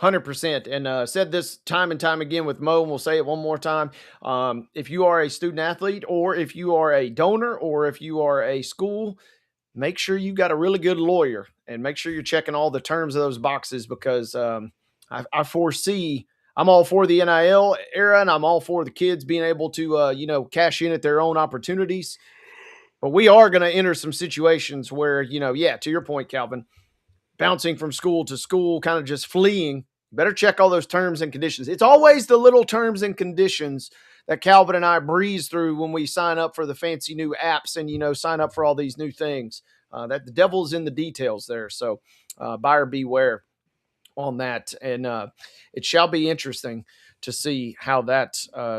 Speaker 1: 100%. And said this time and time again with Mo, and we'll say it one more time. If you are a student athlete, or if you are a donor, or if you are a school, make sure you got a really good lawyer and make sure you're checking all the terms of those boxes, because I foresee I'm all for the NIL era, and I'm all for the kids being able to, cash in at their own opportunities. But we are going to enter some situations where, to your point, Calvin, bouncing from school to school, kind of just fleeing. Better check all those terms and conditions. It's always the little terms and conditions that Calvin and I breeze through when we sign up for the fancy new apps and, sign up for all these new things. That the devil's in the details there. So buyer beware on that. And it shall be interesting to see how that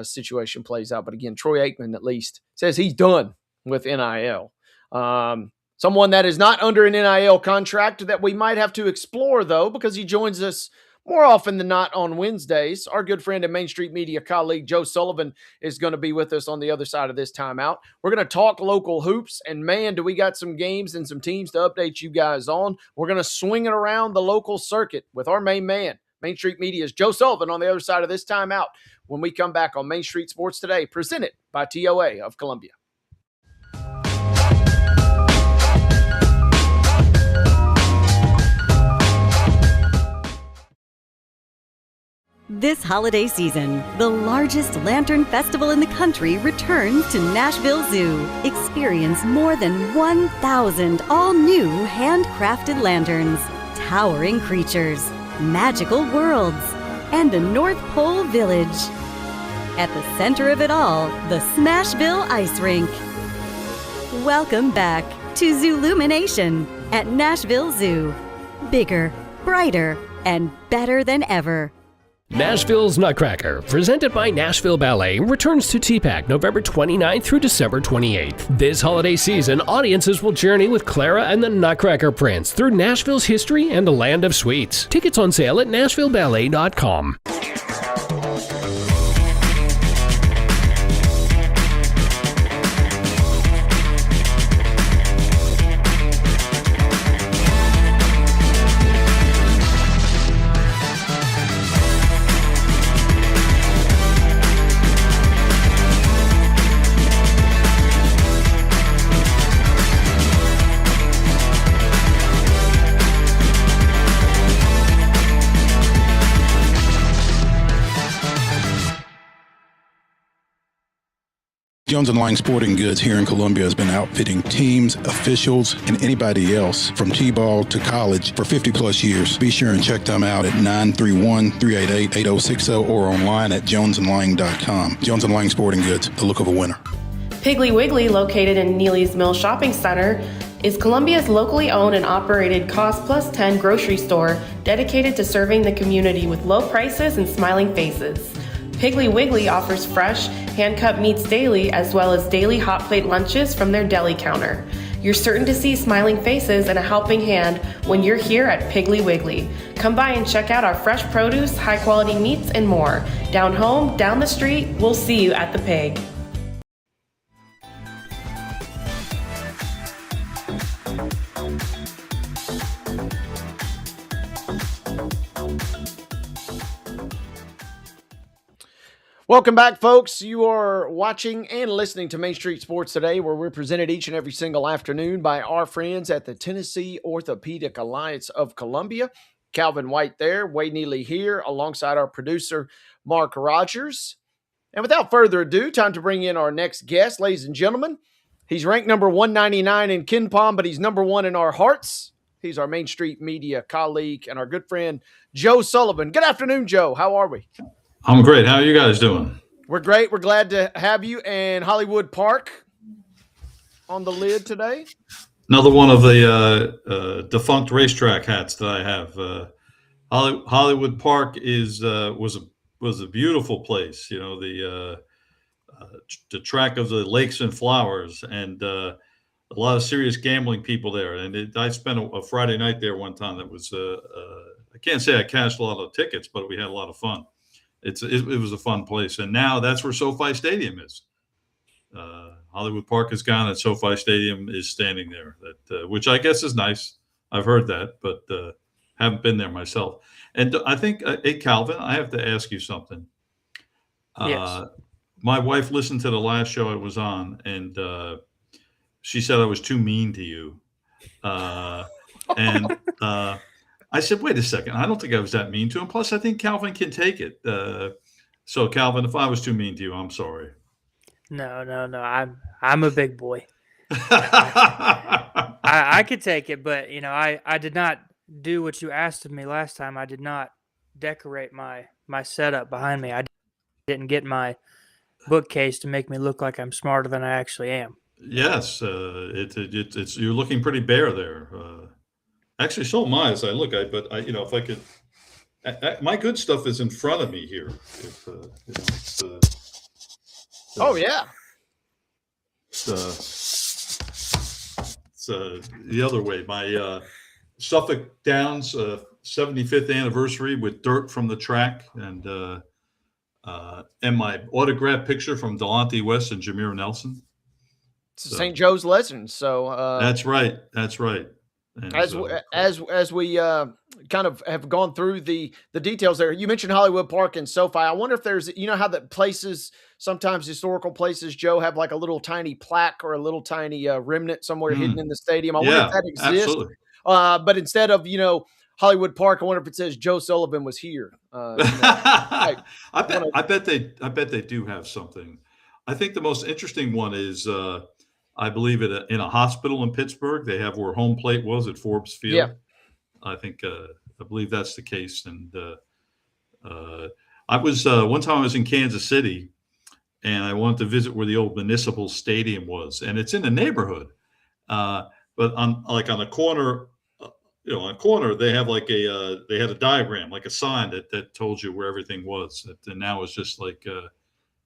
Speaker 1: situation plays out. But again, Troy Aikman at least says he's done with NIL. Someone that is not under an NIL contract that we might have to explore, though, because he joins us more often than not on Wednesdays. Our good friend and Main Street Media colleague Joe Sullivan is going to be with us on the other side of this timeout. We're going to talk local hoops, and man, do we got some games and some teams to update you guys on. We're going to swing it around the local circuit with our main man, Main Street Media's Joe Sullivan, on the other side of this timeout when we come back on Main Street Sports Today, presented by TOA of Columbia.
Speaker 6: This holiday season, the largest lantern festival in the country returns to Nashville Zoo. Experience more than 1,000 all-new handcrafted lanterns, towering creatures, magical worlds, and a North Pole village. At the center of it all, the Smashville Ice Rink. Welcome back to Zoolumination at Nashville Zoo. Bigger, brighter, and better than ever.
Speaker 11: Nashville's Nutcracker, presented by Nashville Ballet, returns to TPAC November 29th through December 28th. This holiday season, audiences will journey with Clara and the Nutcracker Prince through Nashville's history and the land of sweets. Tickets on sale at NashvilleBallet.com.
Speaker 12: Jones & Lang Sporting Goods here in Columbia has been outfitting teams, officials, and anybody else from T-ball to college for 50-plus years. Be sure and check them out at 931-388-8060 or online at jonesandlang.com. Jones & Lang Sporting Goods, the look of a winner.
Speaker 14: Piggly Wiggly, located in Neely's Mill Shopping Center, is Columbia's locally owned and operated Cost Plus 10 grocery store dedicated to serving the community with low prices and smiling faces. Piggly Wiggly offers fresh, hand-cut meats daily, as well as daily hot plate lunches from their deli counter. You're certain to see smiling faces and a helping hand when you're here at Piggly Wiggly. Come by and check out our fresh produce, high-quality meats, and more. Down home, down the street, we'll see you at the Pig.
Speaker 1: Welcome back, folks. You are watching and listening to Main Street Sports Today, where we're presented each and every single afternoon by our friends at the Tennessee Orthopedic Alliance of Columbia. Calvin White there, Wade Neely here, alongside our producer, Mark Rogers. And without further ado, time to bring in our next guest, ladies and gentlemen. He's ranked number 199 in KenPom, but he's number one in our hearts. He's our Main Street Media colleague and our good friend, Joe Sullivan. Good afternoon, Joe. How are we?
Speaker 15: I'm great. How are you guys doing?
Speaker 1: We're great. We're glad to have you and Hollywood Park on the lid today.
Speaker 15: Another one of the defunct racetrack hats that I have. Hollywood Park was a beautiful place. You know, the track of the lakes and flowers, and a lot of serious gambling people there. And I spent a Friday night there one time. That was I can't say I cashed a lot of tickets, but we had a lot of fun. It was a fun place, and now that's where SoFi Stadium is. Hollywood Park is gone, and SoFi Stadium is standing there. Which I guess is nice. I've heard that, but haven't been there myself. And I think, hey Calvin, I have to ask you something.
Speaker 2: Yes.
Speaker 15: My wife listened to the last show I was on, and she said I was too mean to you. And I said, wait a second. I don't think I was that mean to him. Plus, I think Calvin can take it. So, Calvin, if I was too mean to you, I'm sorry.
Speaker 2: No. I'm a big boy. I could take it, but I did not do what you asked of me last time. I did not decorate my setup behind me. I didn't get my bookcase to make me look like I'm smarter than I actually am.
Speaker 15: Yes, it's you're looking pretty bare there. Actually, so am I as I look. If I could, my good stuff is in front of me here.
Speaker 1: Oh yeah.
Speaker 15: It's the other way. My Suffolk Downs 75th anniversary with dirt from the track, and my autograph picture from Delonte West and Jameer Nelson.
Speaker 1: It's St. Joe's Legends. So
Speaker 15: that's right. That's right. And
Speaker 1: as we kind of have gone through the details there, you mentioned Hollywood Park and SoFi. I wonder if there's, how the places, sometimes historical places, Joe, have like a little tiny plaque or a little tiny remnant somewhere hidden in the stadium. I wonder if that exists. Absolutely. But instead of, Hollywood Park, I wonder if it says Joe Sullivan was here.
Speaker 15: I bet they do have something. I think the most interesting one is I believe in a hospital in Pittsburgh, they have where home plate was at Forbes Field.
Speaker 1: Yeah.
Speaker 15: I believe that's the case. And I was one time I was in Kansas City, and I wanted to visit where the old municipal stadium was, and it's in the neighborhood. But on a corner, they have they had a diagram, like a sign that told you where everything was. And now it's just like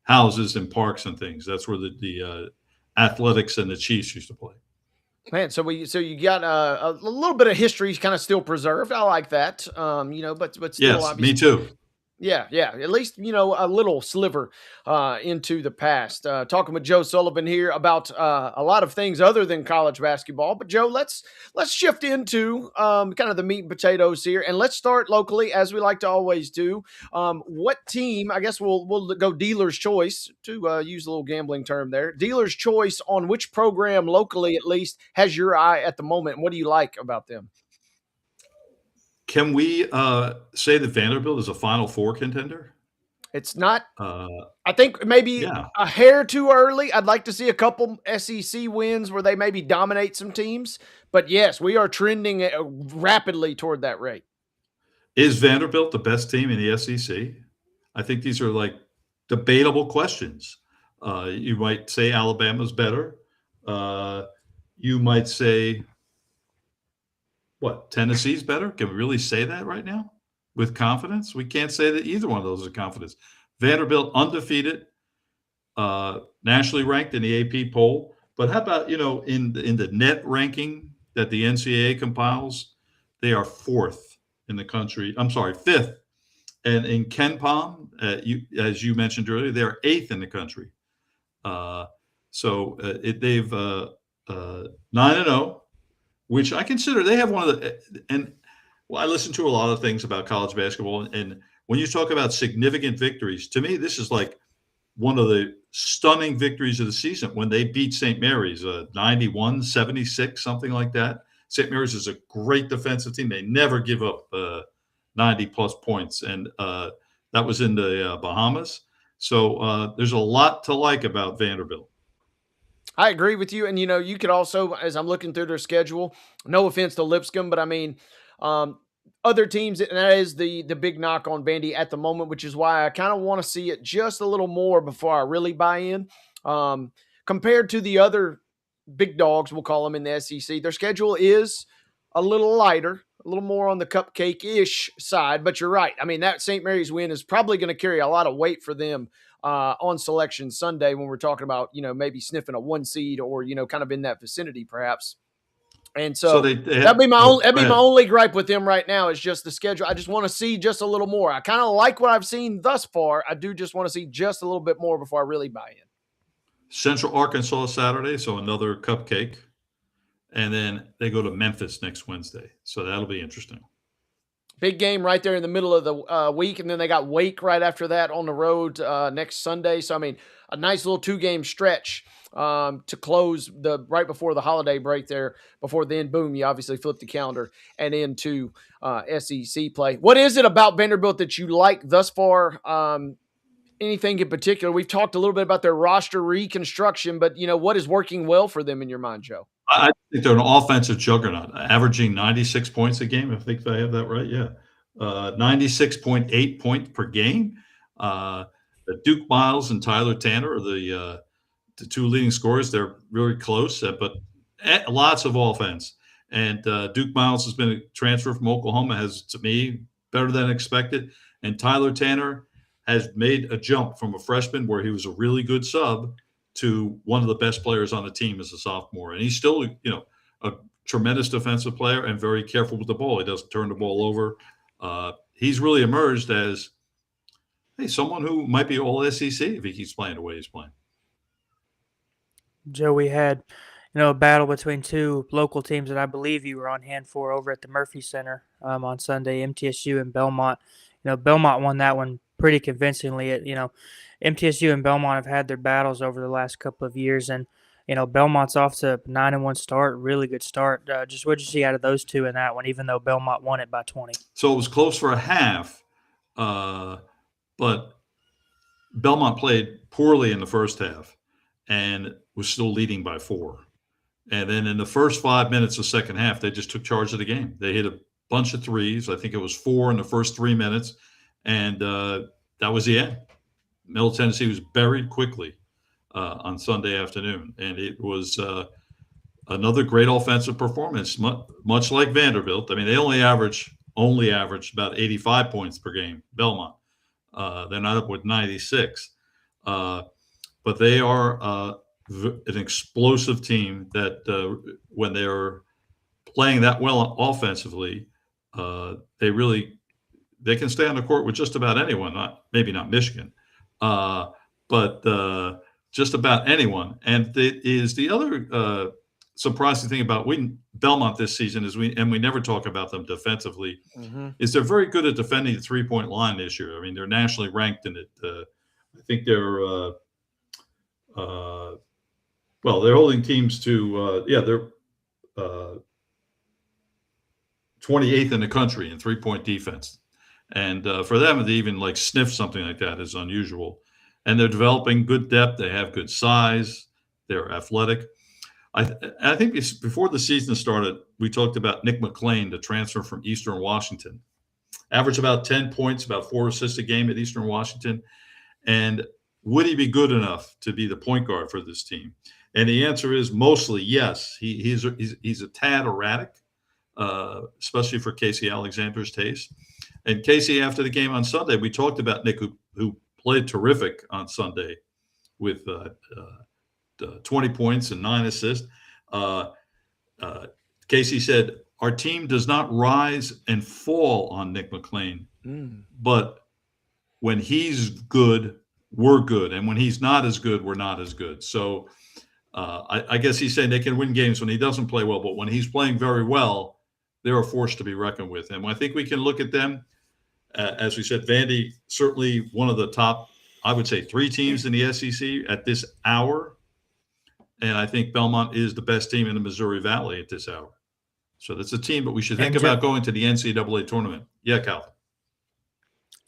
Speaker 15: houses and parks and things. That's where the Athletics and the Chiefs used to play.
Speaker 1: Man, so you got a little bit of history kind of still preserved. I like that. But still,
Speaker 15: yes, me too.
Speaker 1: Yeah. At least, a little sliver into the past. Talking with Joe Sullivan here about a lot of things other than college basketball. But Joe, let's shift into kind of the meat and potatoes here, and let's start locally as we like to always do. What team? I guess we'll go dealer's choice to use a little gambling term there. Dealer's choice on which program locally, at least, has your eye at the moment. And what do you like about them?
Speaker 15: Can we say that Vanderbilt is a Final Four contender?
Speaker 1: It's not.
Speaker 15: Uh,
Speaker 1: I think maybe
Speaker 15: yeah,
Speaker 1: a hair too early. I'd like to see a couple SEC wins where they maybe dominate some teams. But yes, we are trending rapidly toward that rate.
Speaker 15: is Vanderbilt the best team in the SEC? I think these are like debatable questions. You might say Alabama's better. You might say, what, Tennessee's better? Can we really say that right now with confidence? We can't say that either one of those is confidence. Vanderbilt undefeated, nationally ranked in the AP poll. But how about, in the net ranking that the NCAA compiles, they are fourth in the country. I'm sorry, fifth. And in Ken Palm, as you mentioned earlier, they're eighth in the country. They've 9-0, which I consider they have one of the. And I listen to a lot of things about college basketball, and when you talk about significant victories, to me, this is like one of the stunning victories of the season when they beat St. Mary's 91-76, something like that. St. Mary's is a great defensive team. They never give up 90 plus points. And that was in the Bahamas. So there's a lot to like about Vanderbilt.
Speaker 1: I agree with you. And, you could also, as I'm looking through their schedule, no offense to Lipscomb, but I mean, other teams, and that is the big knock on Vandy at the moment, which is why I kind of want to see it just a little more before I really buy in. Compared to the other big dogs, we'll call them in the SEC, their schedule is a little lighter, a little more on the cupcake-ish side, but you're right. I mean, that St. Mary's win is probably going to carry a lot of weight for them on Selection Sunday when we're talking about, maybe sniffing a 1 seed or, kind of in that vicinity perhaps. And so that'd be my only gripe with them right now is just the schedule. I just want to see just a little more. I kind of like what I've seen thus far. I do just want to see just a little bit more before I really buy in.
Speaker 15: Central Arkansas Saturday, so another cupcake. And then they go to Memphis next Wednesday. So that'll be interesting.
Speaker 1: Big game right there in the middle of the week. And then they got Wake right after that on the road next Sunday. So, I mean, a nice little 2-game stretch to close right before the holiday break there. Before then, boom, you obviously flip the calendar and into SEC play. What is it about Vanderbilt that you like thus far? Anything in particular? We've talked a little bit about their roster reconstruction, but, what is working well for them in your mind, Joe?
Speaker 15: I think they're an offensive juggernaut, averaging 96 points a game. I think I have that right. Yeah. 96.8 points per game. Duke Miles and Tyler Tanner are the two leading scorers. They're really close, but lots of offense. And Duke Miles has been a transfer from Oklahoma, has, to me, better than expected. And Tyler Tanner has made a jump from a freshman where he was a really good sub to one of the best players on the team as a sophomore. And he's still, a tremendous defensive player and very careful with the ball. He doesn't turn the ball over. He's really emerged as someone who might be all SEC if he keeps playing the way he's playing.
Speaker 2: Joe, we had, a battle between two local teams that I believe you were on hand for over at the Murphy Center on Sunday, MTSU and Belmont. Belmont won that one pretty convincingly. MTSU and Belmont have had their battles over the last couple of years, and Belmont's off to a 9-1 start, really good start. Just what did you see out of those two in that one, even though Belmont won it by 20?
Speaker 15: So it was close for a half, but Belmont played poorly in the first half and was still leading by 4. And then in the first 5 minutes of second half, they just took charge of the game. They hit a bunch of threes. I think it was 4 in the first 3 minutes, and that was the end. Middle Tennessee was buried quickly on Sunday afternoon, and it was another great offensive performance, much like Vanderbilt. I mean, they only averaged about 85 points per game, Belmont. They're not up with 96. But they are an explosive team that when they're playing that well offensively, they can stay on the court with just about anyone, maybe not Michigan. But just about anyone. And the other surprising thing about Belmont this season is we never talk about them defensively, is they're very good at defending the 3-point line this year. I mean, they're nationally ranked in it. I think they're they're holding teams to they're 28th in the country in 3-point defense. And for them to even like sniff something like that is unusual. And they're developing good depth. They have good size. They're athletic. I think before the season started, we talked about Nick McClain, the transfer from Eastern Washington. Averaged about 10 points, about 4 assists a game at Eastern Washington. And would he be good enough to be the point guard for this team? And the answer is mostly yes. He's a tad erratic, especially for Casey Alexander's taste. And Casey, after the game on Sunday, we talked about Nick, who played terrific on Sunday with 20 points and 9 assists. Casey said, our team does not rise and fall on Nick McClain, but when he's good, we're good. And when he's not as good, we're not as good. So I guess he's saying they can win games when he doesn't play well, but when he's playing very well, they're a force to be reckoned with. And I think we can look at them, as we said, Vandy, certainly one of the top, I would say, 3 teams in the SEC at this hour. And I think Belmont is the best team in the Missouri Valley at this hour. So that's a team, but we should think about going to the NCAA tournament. Yeah, Calvin.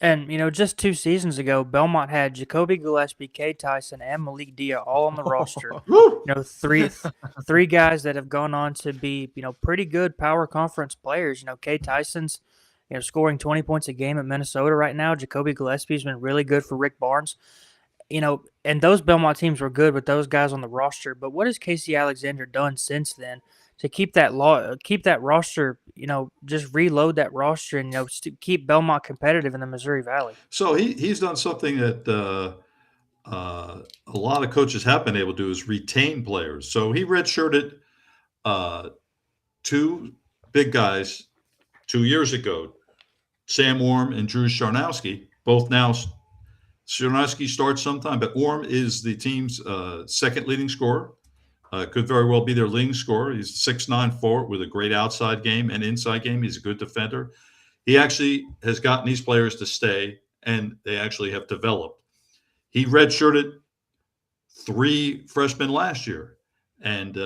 Speaker 2: And, just 2 seasons ago, Belmont had Jacoby Gillespie, Kay Tyson, and Malik Dia all on the roster. Three guys that have gone on to be, pretty good power conference players. Kay Tyson's, scoring 20 points a game at Minnesota right now. Jacoby Gillespie's been really good for Rick Barnes. And those Belmont teams were good with those guys on the roster. But what has Casey Alexander done since then to keep that roster, just reload that roster and, keep Belmont competitive in the Missouri Valley?
Speaker 15: So he's done something that a lot of coaches have been able to do, is retain players. So he redshirted 2 big guys 2 years ago, Sam Orm and Drew Sharnowski, both now. Sharnowski starts sometime, but Orm is the team's second leading scorer. Could very well be their leading scorer. He's 6'9" forward with a great outside game and inside game. He's a good defender. He actually has gotten these players to stay, and they actually have developed. He redshirted 3 freshmen last year, and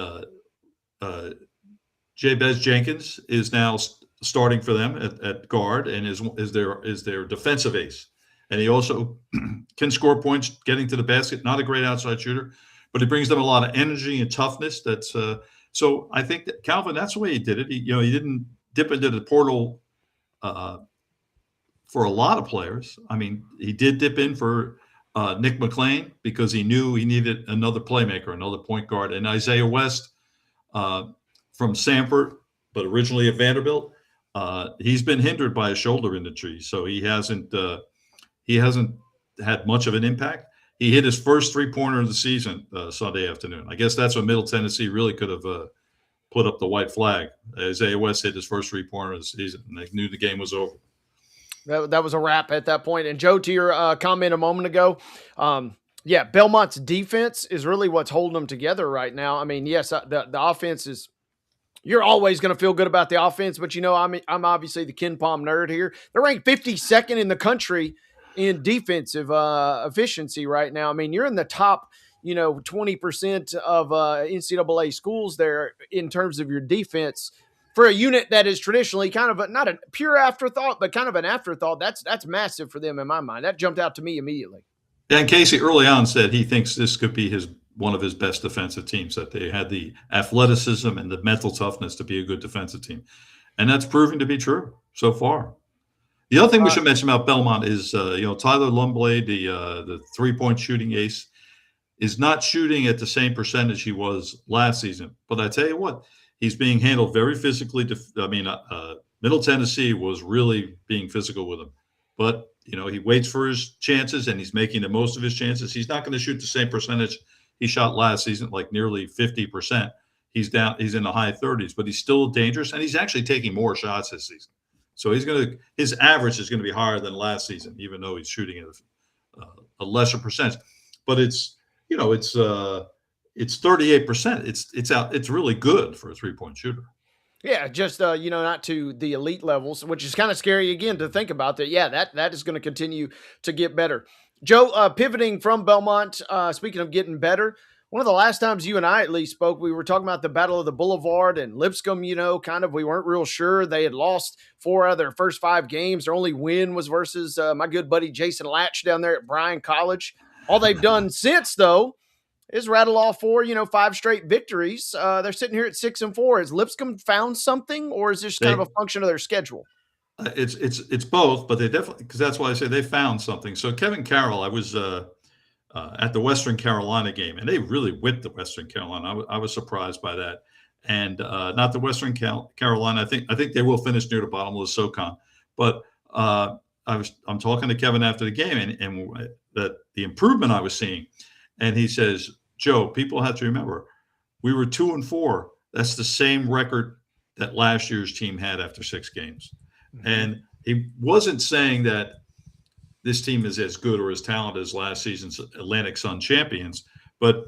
Speaker 15: Jabez Jenkins is now starting for them at guard and is their defensive ace. And he also can score points getting to the basket. Not a great outside shooter, but he brings them a lot of energy and toughness. That's so I think that Calvin, that's the way he did it. He didn't dip into the portal for a lot of players. I mean, he did dip in for Nick McClain because he knew he needed another playmaker, another point guard. And Isaiah West from Samford, but originally at Vanderbilt, he's been hindered by a shoulder injury, so he hasn't had much of an impact. He hit his first 3-pointer of the season Sunday afternoon. I guess that's when Middle Tennessee really could have put up the white flag. Isaiah West hit his first 3-pointer of the season, and they knew the game was over.
Speaker 1: That was a wrap at that point. And Joe, to your comment a moment ago, Belmont's defense is really what's holding them together right now. I mean, yes, the offense is. You're always going to feel good about the offense, but I'm obviously the Ken Palm nerd here. They're ranked 52nd in the country in defensive efficiency right now. I mean, you're in the top, 20% of NCAA schools there in terms of your defense for a unit that is traditionally kind of not a pure afterthought, but kind of an afterthought. That's massive for them in my mind. That jumped out to me immediately.
Speaker 15: And Casey early on said he thinks this could be one of his best defensive teams, that they had the athleticism and the mental toughness to be a good defensive team. And that's proving to be true so far. The other thing we should mention about Belmont is, Tyler Lumblade, the 3-point shooting ace, is not shooting at the same percentage he was last season. But I tell you what, he's being handled very physically. Middle Tennessee was really being physical with him. But, he waits for his chances, and he's making the most of his chances. He's not going to shoot the same percentage he shot last season, like nearly 50%. He's in the high 30s, but he's still dangerous, and he's actually taking more shots this season. So his average is going to be higher than last season, even though he's shooting at a lesser percentage. But it's 38%. It's really good for a 3-point shooter.
Speaker 1: Yeah, just not to the elite levels, which is kind of scary again to think about. That is going to continue to get better. Joe, pivoting from Belmont, speaking of getting better, One of the last times you and I at least spoke, we were talking about the Battle of the Boulevard and Lipscomb, kind of we weren't real sure. They had lost 4 out of their first 5 games. Their only win was versus my good buddy Jason Latch down there at Bryan College. All they've done since, though, is rattle off 4, 5 straight victories. They're sitting here at 6-4. Has Lipscomb found something, or is this kind of a function of their schedule?
Speaker 15: It's both, but they definitely, because that's why I say they found something. So Kevin Carroll, I was at the Western Carolina game, and they really whipped the Western Carolina. I was surprised by that, and not the Western Carolina. I think they will finish near the bottom of the SoCon, but I'm talking to Kevin after the game, and that the improvement I was seeing, and he says, Joe, people have to remember, we were 2-4. That's the same record that last year's team had after 6 games. Mm-hmm. And he wasn't saying that this team is as good or as talented as last season's Atlantic Sun champions, but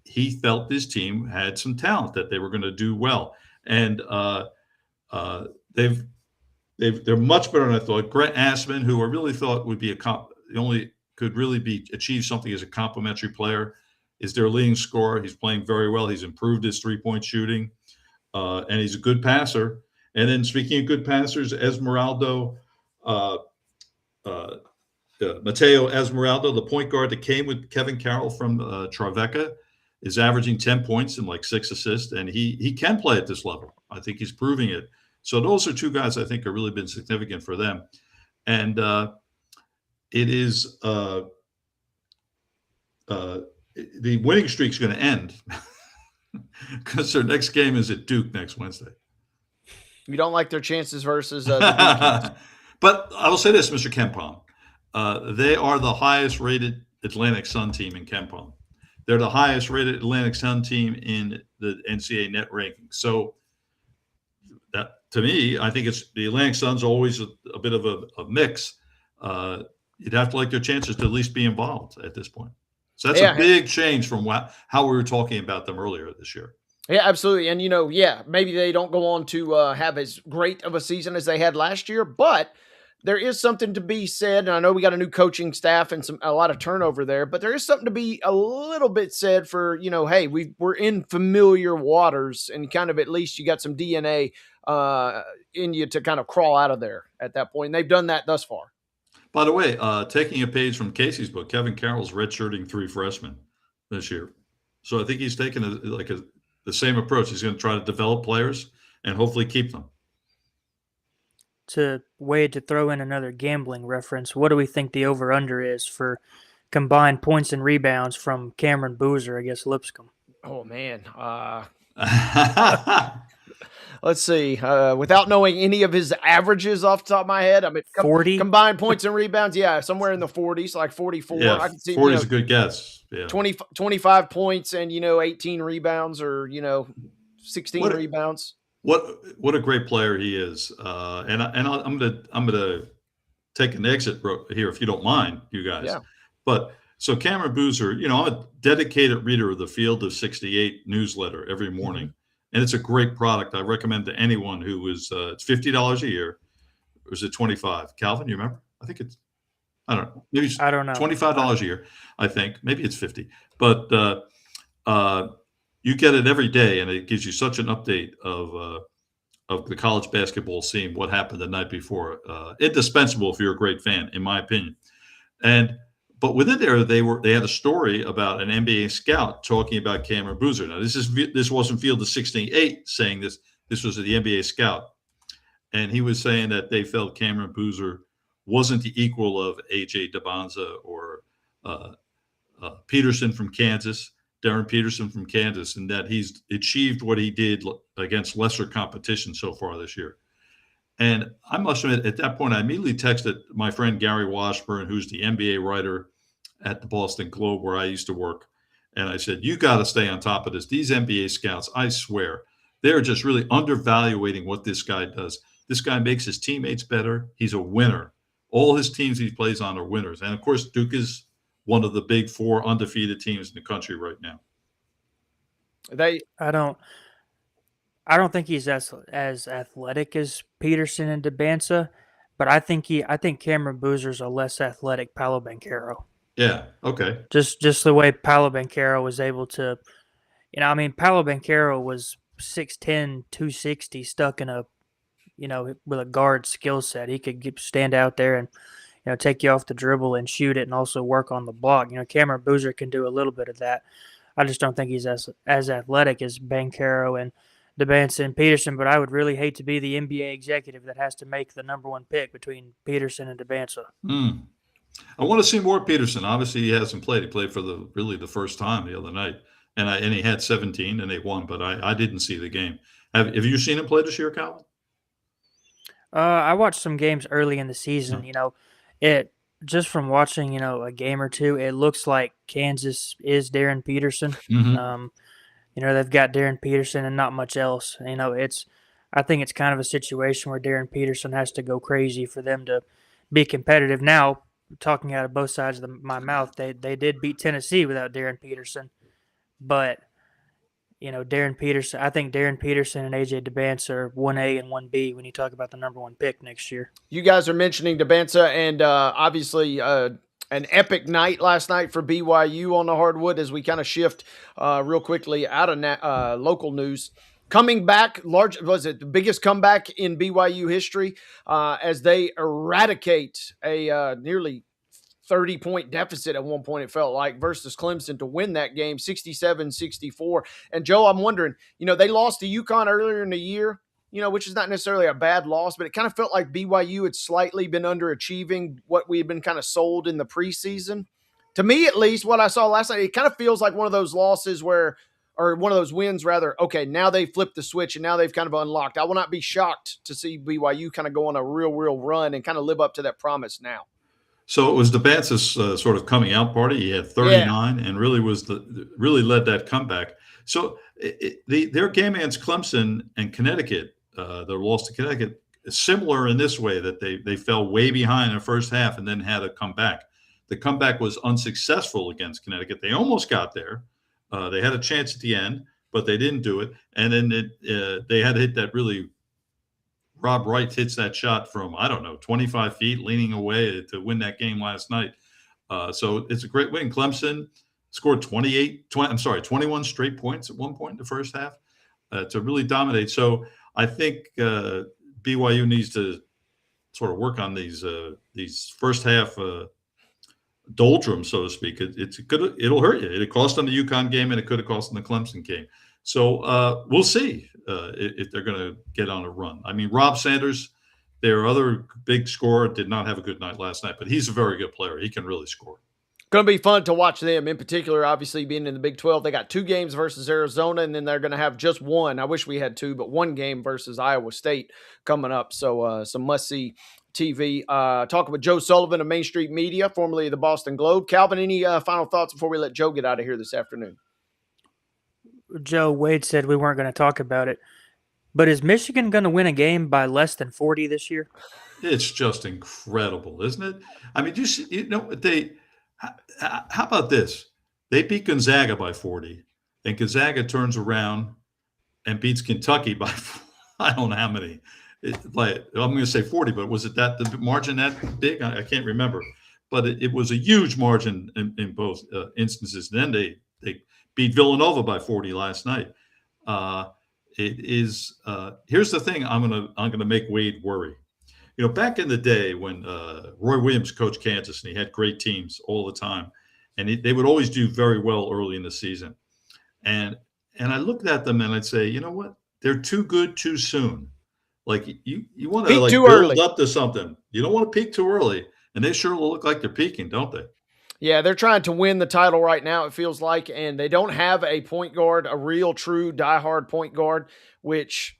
Speaker 15: he felt this team had some talent that they were going to do well. And they're much better than I thought. Grant Assman, who I really thought would be achieve something as a complimentary player, is their leading scorer. He's playing very well. He's improved his 3-point shooting, and he's a good passer. And then speaking of good passers, Matteo Esmeraldo, the point guard that came with Kevin Carroll from Trevecca, is averaging 10 points and like 6 assists, and he can play at this level. I think he's proving it. So those are 2 guys I think have really been significant for them. And it is the winning streak is going to end because their next game is at Duke next Wednesday.
Speaker 1: You don't like their chances versus the Duke.
Speaker 15: But I will say this, Mr. Kempon. They are the highest rated Atlantic Sun team in Kempon. They're the highest rated Atlantic Sun team in the NCAA net ranking. So that, to me, I think it's the Atlantic Sun's always a bit of a mix. You'd have to like their chances to at least be involved at this point. So that's a big change from how we were talking about them earlier this year.
Speaker 1: Yeah, absolutely. And, maybe they don't go on to have as great of a season as they had last year, but there is something to be said. And I know we got a new coaching staff and a lot of turnover there, but there is something to be a little bit said for, hey, we're in familiar waters, and kind of at least you got some DNA in you to kind of crawl out of there at that point. And they've done that thus far.
Speaker 15: By the way, taking a page from Casey's book, Kevin Carroll's redshirting 3 freshmen this year. So I think he's taken the same approach. He's going to try to develop players and hopefully keep them.
Speaker 2: To throw in another gambling reference, what do we think the over-under is for combined points and rebounds from Cameron Boozer against Lipscomb?
Speaker 1: Oh, man. Let's see. Without knowing any of his averages off the top of my head,
Speaker 2: 40
Speaker 1: combined points and rebounds. Yeah, somewhere in the 40s, like 44.
Speaker 15: Yeah,
Speaker 1: I can see
Speaker 15: 40 is a good guess. Yeah,
Speaker 1: 25 points and 18 rebounds, or 16 rebounds.
Speaker 15: What a great player he is. And I'm gonna take an exit here if you don't mind, you guys.
Speaker 1: Yeah.
Speaker 15: But so Cameron Boozer, I'm a dedicated reader of the Field of 68 newsletter every morning. Mm-hmm. And it's a great product. I recommend to anyone who is, it's $50 a year. Or is it $25? Calvin, you remember? I think it's, I don't know. Maybe it's
Speaker 2: I don't know.
Speaker 15: $25 a year, I think. Maybe it's $50. But you get it every day, and it gives you such an update of the college basketball scene, what happened the night before. Indispensable if you're a great fan, in my opinion. But within there, they had a story about an NBA scout talking about Cameron Boozer. Now, this wasn't Field of 68 saying this. This was the NBA scout, and he was saying that they felt Cameron Boozer wasn't the equal of AJ DeBonza or Peterson from Kansas, Darren Peterson from Kansas, and that he's achieved what he did against lesser competition so far this year. And I must admit, at that point, I immediately texted my friend Gary Washburn, who's the NBA writer at the Boston Globe, where I used to work. And I said, you got to stay on top of this. These NBA scouts, I swear, they're just really undervaluating what this guy does. This guy makes his teammates better. He's a winner. All his teams he plays on are winners. And, of course, Duke is one of the big 4 undefeated teams in the country right now.
Speaker 2: I don't think he's as athletic as Peterson and DeBanza, but I think Cameron Boozer's a less athletic Paolo Banchero.
Speaker 15: Yeah. Okay.
Speaker 2: Just the way Paolo Banchero was able to, Paolo Banchero was 6'10", 260, stuck in a, with a guard skill set. He could stand out there and, take you off the dribble and shoot it and also work on the block. Cameron Boozer can do a little bit of that. I just don't think he's as athletic as Banchero and DeBansa and Peterson, but I would really hate to be the NBA executive that has to make the number one pick between Peterson and DeBansa.
Speaker 15: I want to see more Peterson. Obviously, he hasn't played. He played for the first time the other night, and he had 17 and they won. But I didn't see the game. Have you seen him play this year, Calvin?
Speaker 2: I watched some games early in the season. It just from watching a game or two, it looks like Kansas is Darren Peterson.
Speaker 15: Mhm.
Speaker 2: They've got Darren Peterson and not much else. I think it's kind of a situation where Darren Peterson has to go crazy for them to be competitive. Now, talking out of both sides of my mouth, they did beat Tennessee without Darren Peterson, but Darren Peterson. I think Darren Peterson and AJ DeBance are 1A and 1B when you talk about the number one pick next year.
Speaker 1: You guys are mentioning DeBansa, and obviously an epic night last night for BYU on the hardwood as we kind of shift real quickly out of local news. Coming back, was it the biggest comeback in BYU history as they eradicate a nearly 30-point deficit at one point, it felt like, versus Clemson to win that game 67-64. And Joe, I'm wondering, they lost to UConn earlier in the year, which is not necessarily a bad loss, but it kind of felt like BYU had slightly been underachieving what we had been kind of sold in the preseason. To me, at least, what I saw last night, it kind of feels like one of those losses or one of those wins, rather. Okay, now they flipped the switch and now they've kind of unlocked. I will not be shocked to see BYU kind of go on a real run and kind of live up to that promise now.
Speaker 15: So it was DeBance's sort of coming out party. He had 39 and really led that comeback. So their game against Clemson and Connecticut, their loss to Connecticut, is similar in this way that they fell way behind in the first half and then had to come back. The comeback was unsuccessful against Connecticut. They almost got there. They had a chance at the end, but they didn't do it. And then they had to hit that really. Rob Wright hits that shot from, 25 feet, leaning away to win that game last night. So it's a great win. Clemson scored 21 straight points at one point in the first half to really dominate. So I think BYU needs to sort of work on these first half doldrums, so to speak. It'll hurt you. It cost them the UConn game, and it could have cost them the Clemson game. So we'll see if they're going to get on a run. I mean, Rob Sanders, their other big scorer, did not have a good night last night, but he's a very good player. He can really score.
Speaker 1: Going to be fun to watch them, in particular, obviously being in the Big 12. They got 2 games versus Arizona, and then they're going to have just one. I wish we had 2, but 1 game versus Iowa State coming up. So some must-see TV. Talking with Joe Sullivan of Main Street Media, formerly of the Boston Globe. Calvin, any final thoughts before we let Joe get out of here this afternoon?
Speaker 2: Joe, Wade said we weren't going to talk about it, but is Michigan going to win a game by less than 40 this year?
Speaker 15: It's just incredible, isn't it? I mean, how about this? They beat Gonzaga by 40, and Gonzaga turns around and beats Kentucky by I don't know how many. I'm going to say 40, but was it the margin that big? I can't remember, but it was a huge margin in both instances. Then they beat Villanova by 40 last night. Here's the thing. I'm gonna make Wade worry. Back in the day when Roy Williams coached Kansas and he had great teams all the time, and they would always do very well early in the season. And I looked at them and I'd say, you know what? They're too good too soon. Like you want to build early up to something. You don't want to peak too early, and they sure look like they're peaking, don't they?
Speaker 1: Yeah, they're trying to win the title right now, it feels like, and they don't have a point guard, a real, true, diehard point guard, which,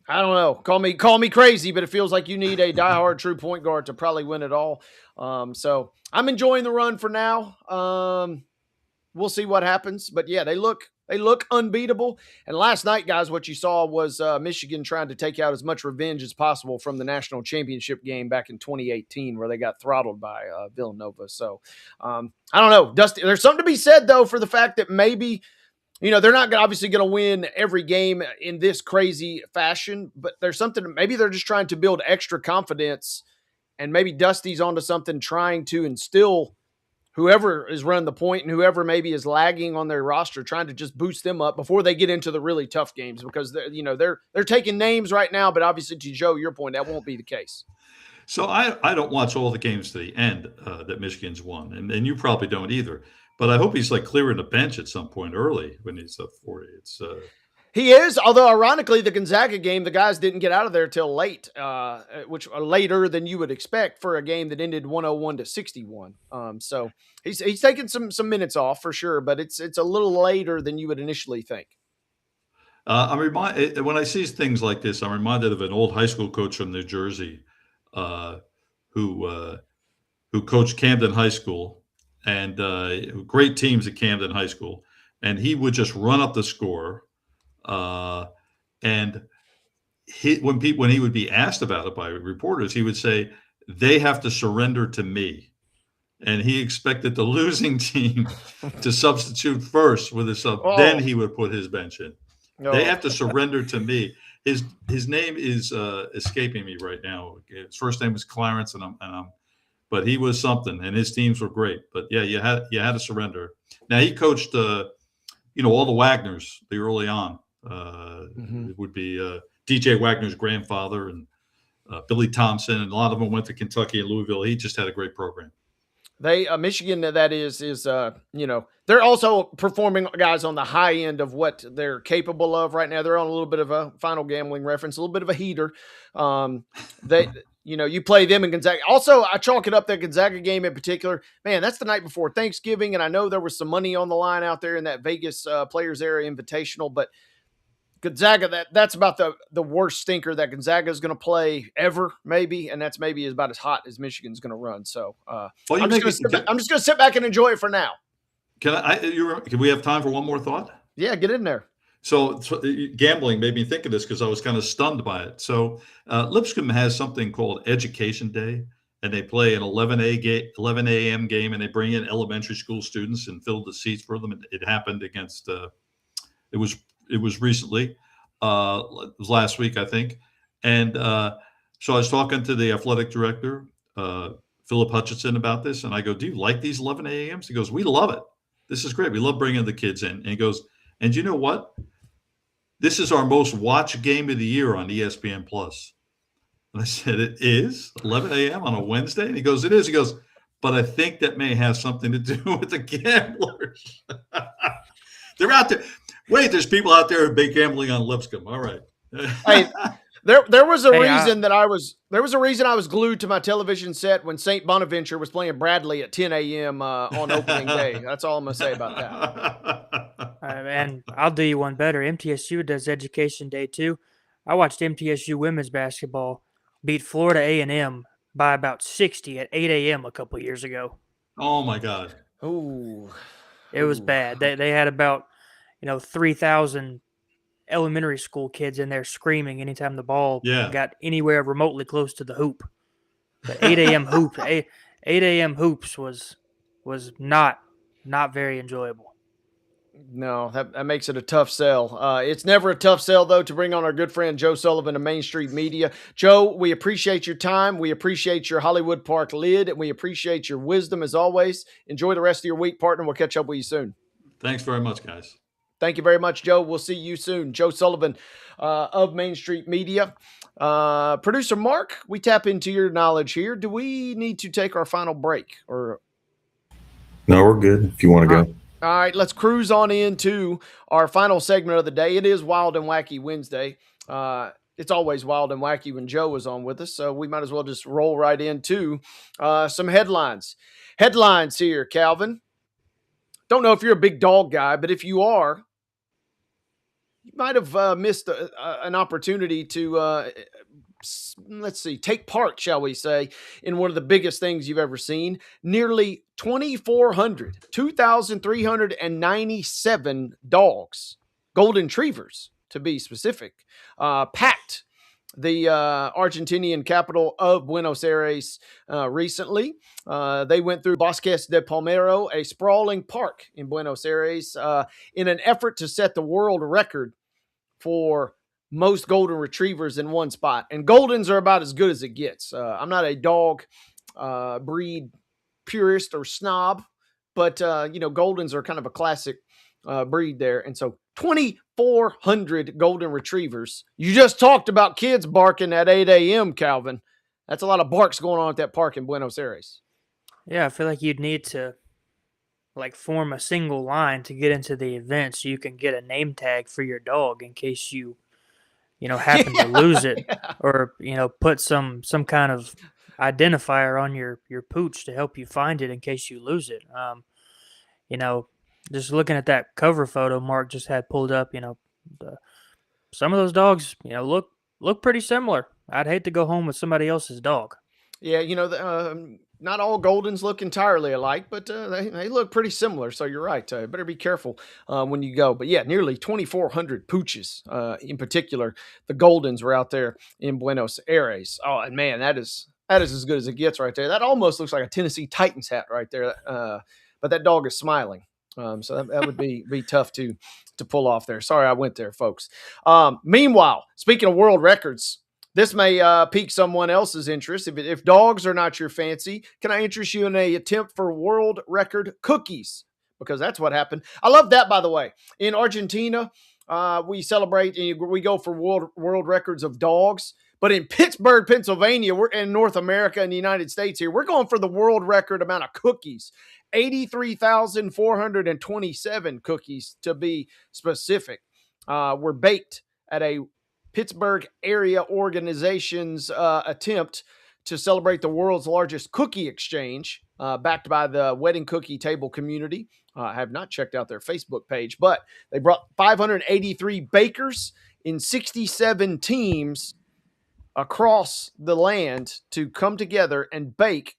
Speaker 1: I don't know, call me crazy, but it feels like you need a diehard, true point guard to probably win it all. So I'm enjoying the run for now. We'll see what happens, but yeah, they look unbeatable. And last night, guys, what you saw was Michigan trying to take out as much revenge as possible from the national championship game back in 2018, where they got throttled by Villanova. So I don't know, Dusty. There's something to be said though for the fact that maybe they're not obviously going to win every game in this crazy fashion, but there's something. Maybe they're just trying to build extra confidence, and maybe Dusty's onto something, trying to instill whoever is running the point and whoever maybe is lagging on their roster, trying to just boost them up before they get into the really tough games, because they're taking names right now, but obviously to Joe, your point, that won't be the case.
Speaker 15: So I don't watch all the games to the end that Michigan's won, and you probably don't either. But I hope he's like clearing the bench at some point early when he's up 40.
Speaker 1: He is, although ironically, the Gonzaga game, the guys didn't get out of there till late, which later than you would expect for a game that ended 101-61. So he's taking some minutes off for sure, but it's a little later than you would initially think.
Speaker 15: When I see things like this, I'm reminded of an old high school coach from New Jersey who coached Camden High School, and great teams at Camden High School, and he would just run up the score. And when he would be asked about it by reporters, he would say, "They have to surrender to me." And he expected the losing team to substitute first with a sub.
Speaker 1: Oh.
Speaker 15: Then he would put his bench in.
Speaker 1: No.
Speaker 15: They have to surrender to me. His name is escaping me right now. His first name was Clarence, but he was something, and his teams were great. But yeah, you had to surrender. Now he coached, all the Wagners, the early on. It would be DJ Wagner's grandfather and Billy Thompson, and a lot of them went to Kentucky and Louisville. He just had a great program.
Speaker 1: They Michigan, that is they're also performing guys on the high end of what they're capable of right now. They're on a little bit of a Final Gambling reference, a little bit of a heater. You play them in Gonzaga. Also, I chalk it up, that Gonzaga game in particular. Man, that's the night before Thanksgiving, and I know there was some money on the line out there in that Vegas Players Area Invitational, but Gonzaga, that's about the worst stinker that Gonzaga is going to play ever, maybe, and that's maybe about as hot as Michigan's going to run. So I'm just going to sit back and enjoy it for now.
Speaker 15: Can we have time for one more thought?
Speaker 1: Yeah, get in there.
Speaker 15: So gambling made me think of this because I was kind of stunned by it. So Lipscomb has something called Education Day, and they play an 11 a.m. game, and they bring in elementary school students and fill the seats for them. It happened against it was recently, it was last week, I think. And so I was talking to the athletic director, Philip Hutchinson, about this. And I go, "Do you like these 11 a.m.s?" He goes, "We love it. This is great. We love bringing the kids in." And he goes, "And you know what? This is our most watched game of the year on ESPN Plus." And I said, "It is 11 a.m. on a Wednesday?" And he goes, "It is." He goes, "But I think that may have something to do with the gamblers." They're out there. Wait, there's people out there who've been gambling on Lipscomb. All right.
Speaker 1: Hey, there was a reason I was glued to my television set when St. Bonaventure was playing Bradley at 10 a.m. On opening day. That's all I'm going to say about that.
Speaker 2: And I'll do you one better. MTSU does Education Day too. I watched MTSU women's basketball beat Florida A&M by about 60 at 8 a.m. a couple years ago.
Speaker 15: Oh my God.
Speaker 1: Oh,
Speaker 2: it was bad. They had about 3,000 elementary school kids in there screaming anytime the ball got anywhere remotely close to the hoop. The 8 a.m. hoop, 8 a.m. hoops was not very enjoyable.
Speaker 1: No, that makes it a tough sell. It's never a tough sell, though, to bring on our good friend Joe Sullivan of Main Street Media. Joe, we appreciate your time. We appreciate your Hollywood Park lid, and we appreciate your wisdom as always. Enjoy the rest of your week, partner. We'll catch up with you soon.
Speaker 15: Thanks very much, guys.
Speaker 1: Thank you very much, Joe. We'll see you soon. Joe Sullivan of Main Street Media. Producer Mark, we tap into your knowledge here. Do we need to take our final break? Or
Speaker 16: no, we're good if you want to go.
Speaker 1: All right, let's cruise on into our final segment of the day. It is Wild and Wacky Wednesday. It's always wild and wacky when Joe is on with us, so we might as well just roll right into some headlines. Headlines here, Calvin. Don't know if you're a big dog guy, but if you are, you might have missed an opportunity to, take part, shall we say, in one of the biggest things you've ever seen. Nearly 2,397 dogs, golden retrievers to be specific, packed the Argentinian capital of Buenos Aires recently. They went through Bosques de Palmero, a sprawling park in Buenos Aires, in an effort to set the world record for most golden retrievers in one spot. And goldens are about as good as it gets. I'm not a dog breed purist or snob, but Goldens are kind of a classic breed there. And so 2,400 golden retrievers. You just talked about kids barking at 8 a.m., Calvin. That's a lot of barks going on at that park in Buenos Aires.
Speaker 2: Yeah, I feel like you'd need to form a single line to get into the event so you can get a name tag for your dog in case you happen to lose it, or put some kind of identifier on your pooch to help you find it in case you lose it. Just looking at that cover photo Mark just had pulled up, some of those dogs, look pretty similar. I'd hate to go home with somebody else's dog.
Speaker 1: Yeah, not all Goldens look entirely alike, but they look pretty similar. So you're right. Better be careful when you go. But yeah, nearly 2,400 pooches, in particular, the Goldens were out there in Buenos Aires. Oh, and man, that is as good as it gets right there. That almost looks like a Tennessee Titans hat right there. But that dog is smiling. So that would be tough to pull off there. Sorry, I went there, folks. Meanwhile, speaking of world records, this may pique someone else's interest. If dogs are not your fancy, can I interest you in a attempt for world record cookies? Because that's what happened. I love that, by the way. In Argentina, we celebrate and we go for world records of dogs. But in Pittsburgh, Pennsylvania, we're in North America and the United States here, we're going for the world record amount of cookies. 83,427 cookies to be specific. Were baked at a Pittsburgh area organization's attempt to celebrate the world's largest cookie exchange, backed by the wedding cookie table community. I have not checked out their Facebook page, but they brought 583 bakers in 67 teams across the land to come together and bake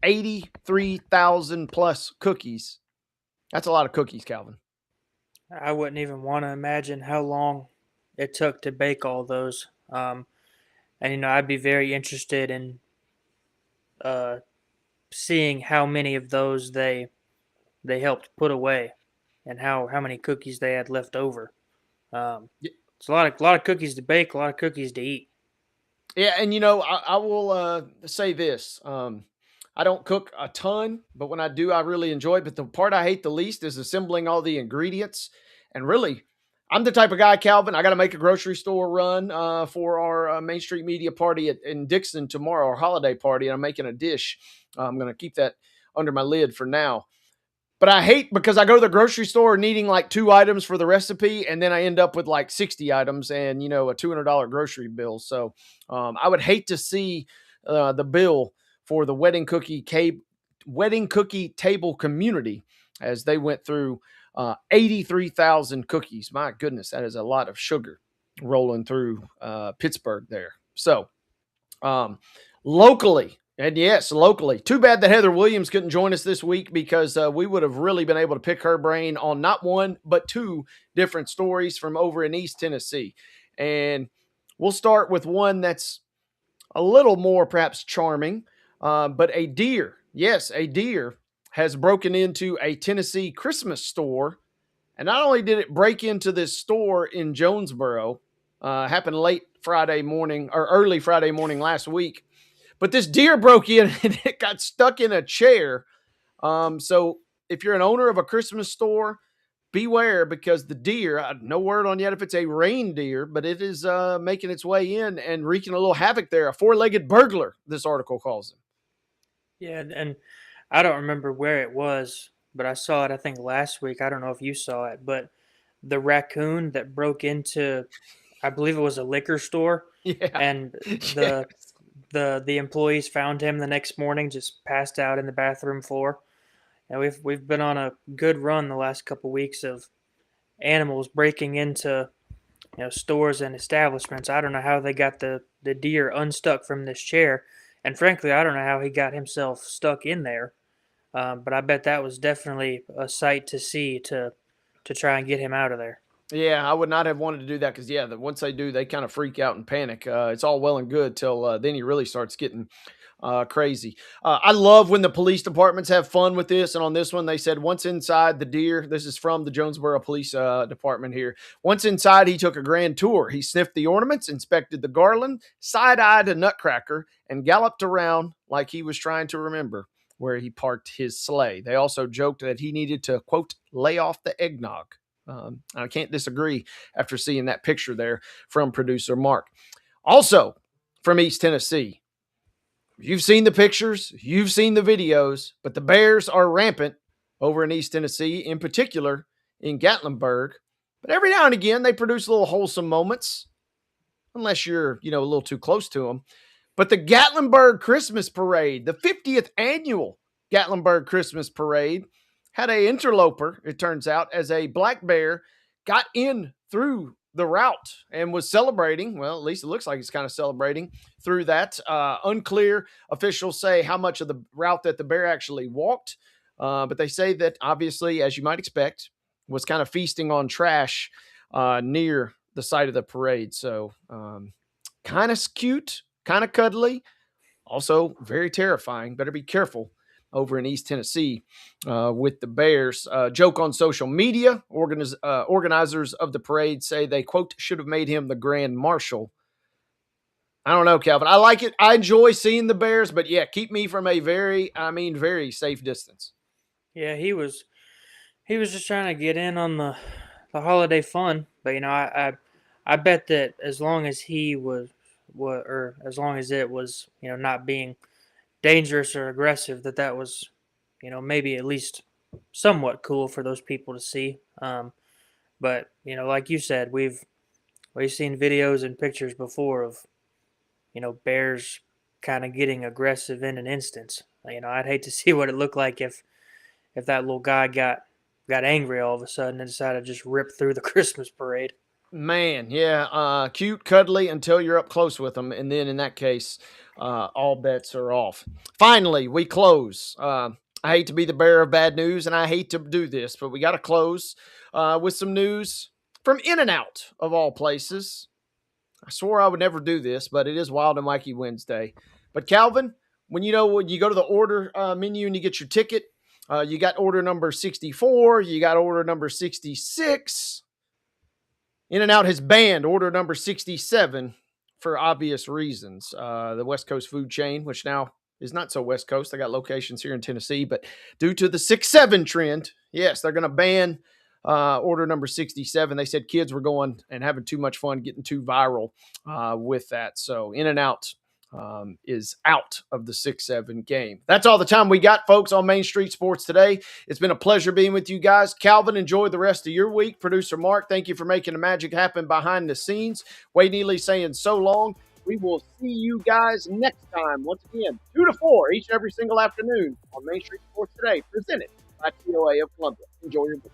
Speaker 1: 83,000 plus cookies. That's a lot of cookies, Calvin.
Speaker 2: I wouldn't even want to imagine how long it took to bake all those. And I'd be very interested in seeing how many of those they helped put away, and how many cookies they had left over. It's a lot of cookies to bake, a lot of cookies to eat.
Speaker 1: Yeah, and I will say this. I don't cook a ton, but when I do, I really enjoy it. But the part I hate the least is assembling all the ingredients. And really, I'm the type of guy, Calvin, I got to make a grocery store run for our Main Street Media party in Dixon tomorrow, our holiday party, and I'm making a dish. I'm going to keep that under my lid for now. But I hate, because I go to the grocery store needing like 2 items for the recipe, and then I end up with like 60 items and, a $200 grocery bill. So I would hate to see the bill for the wedding cookie table community as they went through 83,000 cookies. My goodness, that is a lot of sugar rolling through Pittsburgh there. So locally, too bad that Heather Williams couldn't join us this week, because we would have really been able to pick her brain on not one, but 2 different stories from over in East Tennessee. And we'll start with one that's a little more perhaps charming, but a deer has broken into a Tennessee Christmas store. And not only did it break into this store in Jonesboro, happened late Friday morning or early Friday morning last week, but this deer broke in and it got stuck in a chair. So if you're an owner of a Christmas store, beware, because the deer, no word on yet if it's a reindeer, but it is making its way in and wreaking a little havoc there. A 4-legged burglar, this article calls him.
Speaker 2: Yeah, and I don't remember where it was, but I saw it, I think, last week. I don't know if you saw it, but the raccoon that broke into, I believe it was a liquor store.
Speaker 1: Yeah.
Speaker 2: And the employees found him the next morning, just passed out in the bathroom floor. And we've been on a good run the last couple weeks of animals breaking into stores and establishments. I don't know how they got the deer unstuck from this chair. And frankly, I don't know how he got himself stuck in there. But I bet that was definitely a sight to see to try and get him out of there.
Speaker 1: Yeah, I would not have wanted to do that, because, once they do, they kind of freak out and panic. It's all well and good till then he really starts getting crazy. I love when the police departments have fun with this. And on this one, they said once inside the deer, this is from the Jonesboro Police Department here. Once inside, he took a grand tour. He sniffed the ornaments, inspected the garland, side-eyed a nutcracker, and galloped around like he was trying to remember where he parked his sleigh. They also joked that he needed to, quote, lay off the eggnog. I can't disagree after seeing that picture there from producer Mark. Also from East Tennessee, you've seen the pictures, you've seen the videos, but the Bears are rampant over in East Tennessee, in particular in Gatlinburg. But every now and again, they produce little wholesome moments, unless you're, a little too close to them. But the Gatlinburg Christmas Parade, the 50th annual Gatlinburg Christmas Parade, had an interloper, it turns out, as a black bear got in through the route and was celebrating. Well, at least it looks like he's kind of celebrating through that. Unclear. Officials say how much of the route that the bear actually walked. But they say that, obviously, as you might expect, was kind of feasting on trash near the site of the parade. So kind of cute, kind of cuddly, also very terrifying. Better be careful over in East Tennessee with the Bears. Joke on social media. Organizers of the parade say they, quote, should have made him the grand marshal. I don't know, Calvin. I like it. I enjoy seeing the Bears, but yeah, keep me from a very safe distance.
Speaker 2: Yeah, he was just trying to get in on the holiday fun. But, I bet that as long as he was, or as long as it was, not being dangerous or aggressive, that was, maybe at least somewhat cool for those people to see. But, like you said, we've seen videos and pictures before of, bears kind of getting aggressive in an instance. I'd hate to see what it looked like if that little guy got angry all of a sudden and decided to just rip through the Christmas parade.
Speaker 1: Man, yeah, cute, cuddly until you're up close with them, and then in that case, all bets are off. Finally, we close. I hate to be the bearer of bad news, and I hate to do this, but we got to close with some news from In-N-Out, of all places. I swore I would never do this, but it is Wild and Wacky Wednesday. But Calvin, when you go to the order menu and you get your ticket, you got order number 64, you got order number 66. In-N-Out has banned order number 67 for obvious reasons. The West Coast food chain, which now is not so West Coast, they got locations here in Tennessee, but due to the 6-7 trend, yes, they're going to ban order number 67. They said kids were going and having too much fun, getting too viral with that. So In-N-Out is out of the 6-7 game. That's all the time we got, folks, on Main Street Sports today. It's been a pleasure being with you guys. Calvin, enjoy the rest of your week. Producer Mark, thank you for making the magic happen behind the scenes. Wade Neely saying so long. We will see you guys next time. Once again, 2 to 4 each and every single afternoon on Main Street Sports today, presented by TOA of Columbia. Enjoy your week.